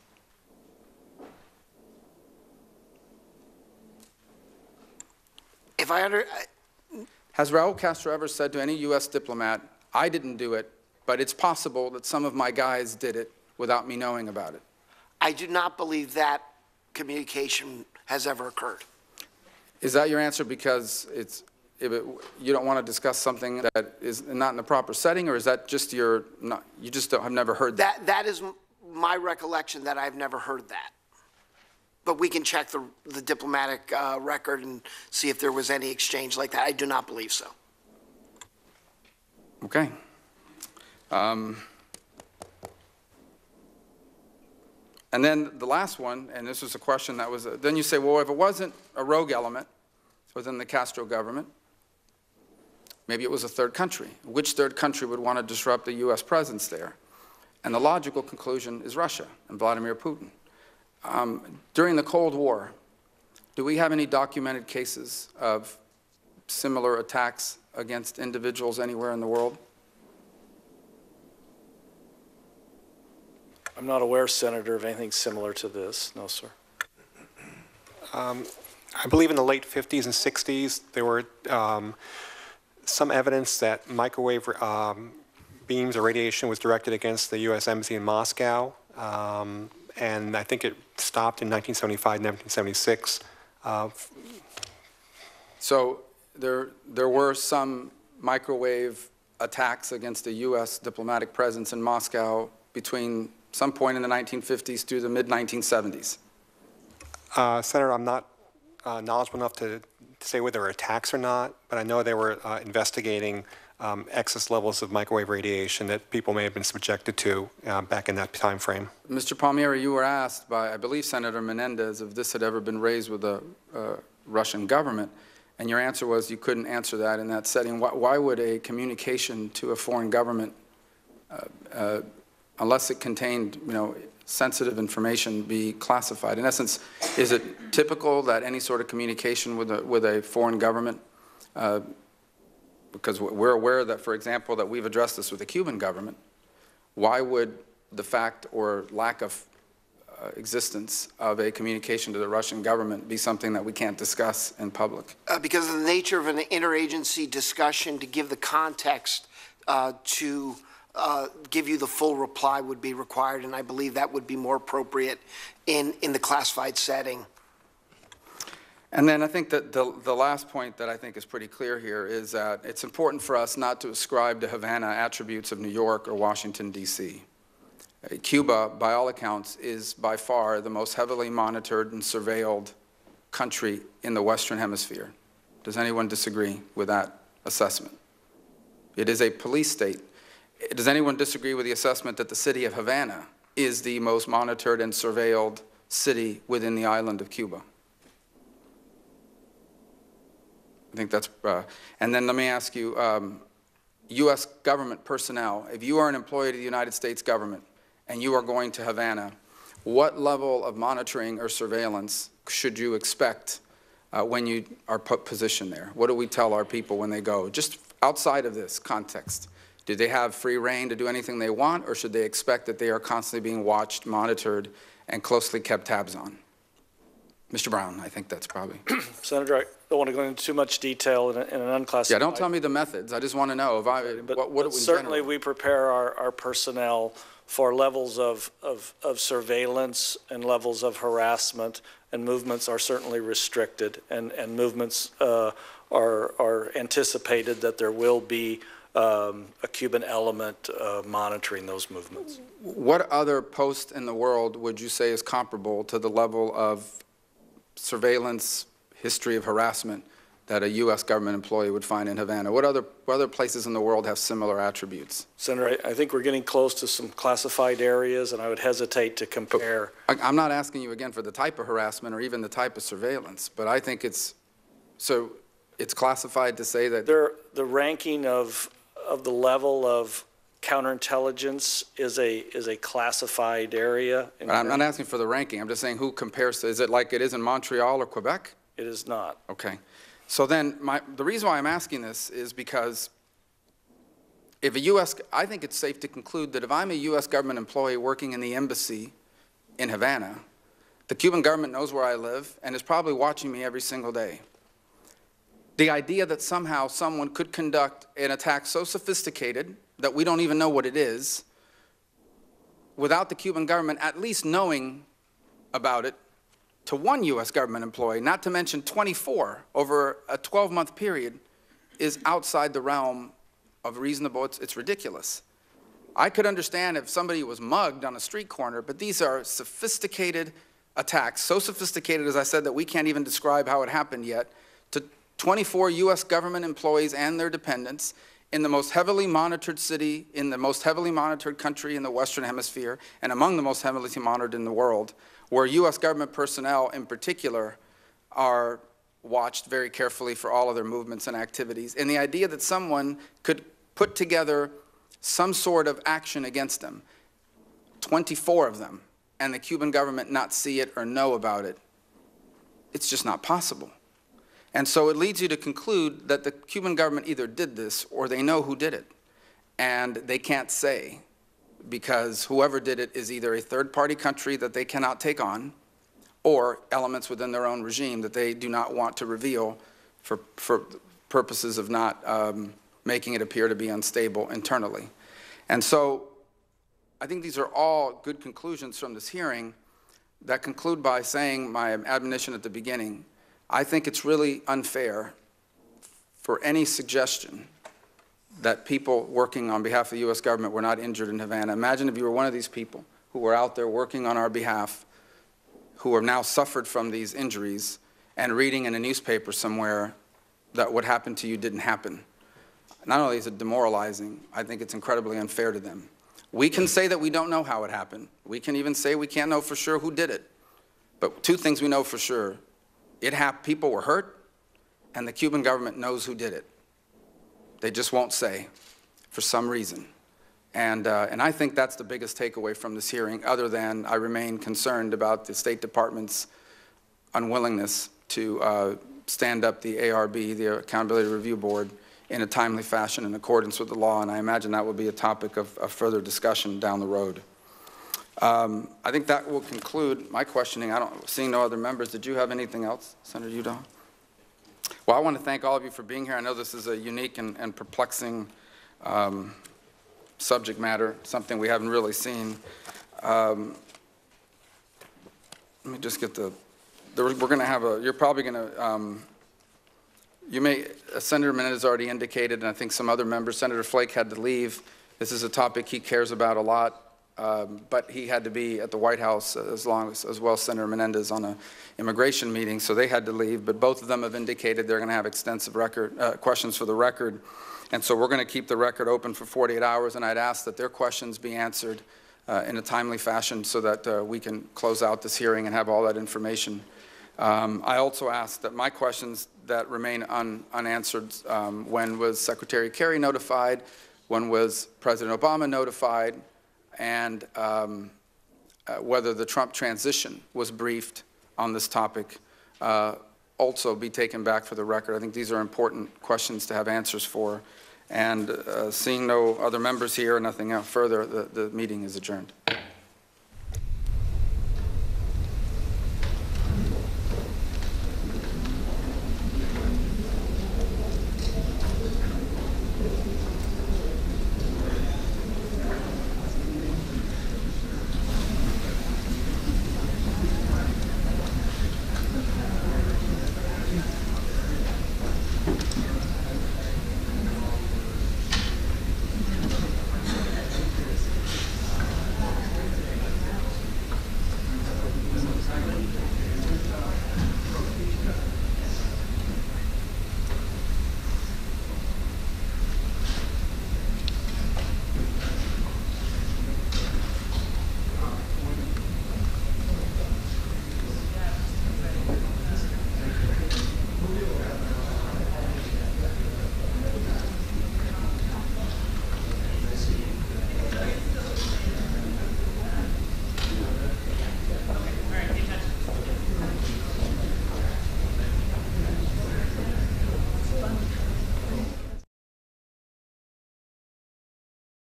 Has Raul Castro ever said to any U.S. diplomat, I didn't do it, but it's possible that some of my guys did it without me knowing about it? I do not believe that communication has ever occurred. Is that your answer because you don't want to discuss something that is not in the proper setting, or is that just you just have never heard that? That is my recollection, that I've never heard that. But we can check the diplomatic record and see if there was any exchange like that. I do not believe so. Okay. And then the last one, and this was a question that was, then you say, well, if it wasn't a rogue element within the Castro government, maybe it was a third country. Which third country would want to disrupt the U.S. presence there? And the logical conclusion is Russia and Vladimir Putin. During the Cold War, do we have any documented cases of similar attacks against individuals anywhere in the world? I'm not aware, Senator, of anything similar to this. No, sir. I believe in the late 50s and 60s, there were some evidence that microwave beams or radiation was directed against the U.S. Embassy in Moscow. And I think it stopped in 1975, 1976. So there were some microwave attacks against the U.S. diplomatic presence in Moscow between some point in the 1950s through the mid-1970s. Senator, I'm not knowledgeable enough to say whether there were attacks or not, but I know they were investigating excess levels of microwave radiation that people may have been subjected to back in that time frame. Mr. Palmieri, you were asked by, I believe, Senator Menendez if this had ever been raised with the Russian government, and your answer was you couldn't answer that in that setting. Why would a communication to a foreign government, unless it contained, sensitive information, be classified? In essence, is it typical that any sort of communication with a foreign government, because we're aware that, for example, that we've addressed this with the Cuban government, why would the fact or lack of existence of a communication to the Russian government be something that we can't discuss in public? Because of the nature of an interagency discussion, to give the context to give you the full reply would be required, and I believe that would be more appropriate in the classified setting. And then I think that the last point that I think is pretty clear here is that it's important for us not to ascribe to Havana attributes of New York or Washington, D.C. Cuba, by all accounts, is by far the most heavily monitored and surveilled country in the Western Hemisphere. Does anyone disagree with that assessment? It is a police state. Does anyone disagree with the assessment that the city of Havana is the most monitored and surveilled city within the island of Cuba. I think that's, and then let me ask you, U.S. government personnel, if you are an employee of the United States government and you are going to Havana, what level of monitoring or surveillance should you expect when you are positioned there? What do we tell our people when they go? Just outside of this context, do they have free reign to do anything they want, or should they expect that they are constantly being watched, monitored, and closely kept tabs on? Mr. Brown, I think that's probably. Senator, I don't want to go into too much detail in an unclassified. Yeah, don't tell me the methods. I just want to know if what certainly we prepare our personnel for levels of surveillance and levels of harassment, and movements are certainly restricted, and movements are anticipated that there will be a Cuban element monitoring those movements. What other post in the world would you say is comparable to the level of surveillance, history of harassment that a U.S. government employee would find in Havana? What other places in the world have similar attributes? Senator, I think we're getting close to some classified areas, and I would hesitate to compare. I'm not asking you again for the type of harassment or even the type of surveillance, but I think it's classified to say that the ranking of the level of counterintelligence is a classified area. I'm not asking for the ranking. I'm just saying who compares to. Is it like it is in Montreal or Quebec? It is not. Okay. So then the reason why I'm asking this is because if I think it's safe to conclude that if I'm a U.S. government employee working in the embassy in Havana, the Cuban government knows where I live and is probably watching me every single day. The idea that somehow someone could conduct an attack so sophisticated that we don't even know what it is, without the Cuban government at least knowing about it, to one U.S. government employee, not to mention 24 over a 12-month period, is outside the realm of reasonable. It's ridiculous. I could understand if somebody was mugged on a street corner, but these are sophisticated attacks, so sophisticated, as I said, that we can't even describe how it happened yet, to 24 U.S. government employees and their dependents in the most heavily monitored city, in the most heavily monitored country in the Western Hemisphere, and among the most heavily monitored in the world, where U.S. government personnel in particular are watched very carefully for all of their movements and activities. And the idea that someone could put together some sort of action against them, 24 of them, and the Cuban government not see it or know about it, it's just not possible. And so it leads you to conclude that the Cuban government either did this or they know who did it. And they can't say, because whoever did it is either a third-party country that they cannot take on or elements within their own regime that they do not want to reveal for purposes of not making it appear to be unstable internally. And so I think these are all good conclusions from this hearing that conclude by saying my admonition at the beginning. I think it's really unfair for any suggestion that people working on behalf of the U.S. government were not injured in Havana. Imagine if you were one of these people who were out there working on our behalf, who have now suffered from these injuries, and reading in a newspaper somewhere that what happened to you didn't happen. Not only is it demoralizing, I think it's incredibly unfair to them. We can say that we don't know how it happened. We can even say we can't know for sure who did it. But two things we know for sure. People were hurt, and the Cuban government knows who did it. They just won't say for some reason. And I think that's the biggest takeaway from this hearing, other than I remain concerned about the State Department's unwillingness to stand up the ARB, the Accountability Review Board, in a timely fashion in accordance with the law, and I imagine that will be a topic of further discussion down the road. I think that will conclude my questioning. Seeing no other members, did you have anything else, Senator Udall? Well, I want to thank all of you for being here. I know this is a unique and perplexing subject matter, something we haven't really seen. Let me just get we're going to have you're probably going to, Senator Menendez already indicated, and I think some other members, Senator Flake had to leave. This is a topic he cares about a lot. But he had to be at the White House as well as Senator Menendez on an immigration meeting, so they had to leave. But both of them have indicated they're going to have extensive questions for the record. And so we're going to keep the record open for 48 hours, and I'd ask that their questions be answered in a timely fashion so that we can close out this hearing and have all that information. I also asked that my questions that remain unanswered, when was Secretary Kerry notified, when was President Obama notified, and whether the Trump transition was briefed on this topic, also be taken back for the record. I think these are important questions to have answers for. And seeing no other members here, nothing further, the meeting is adjourned.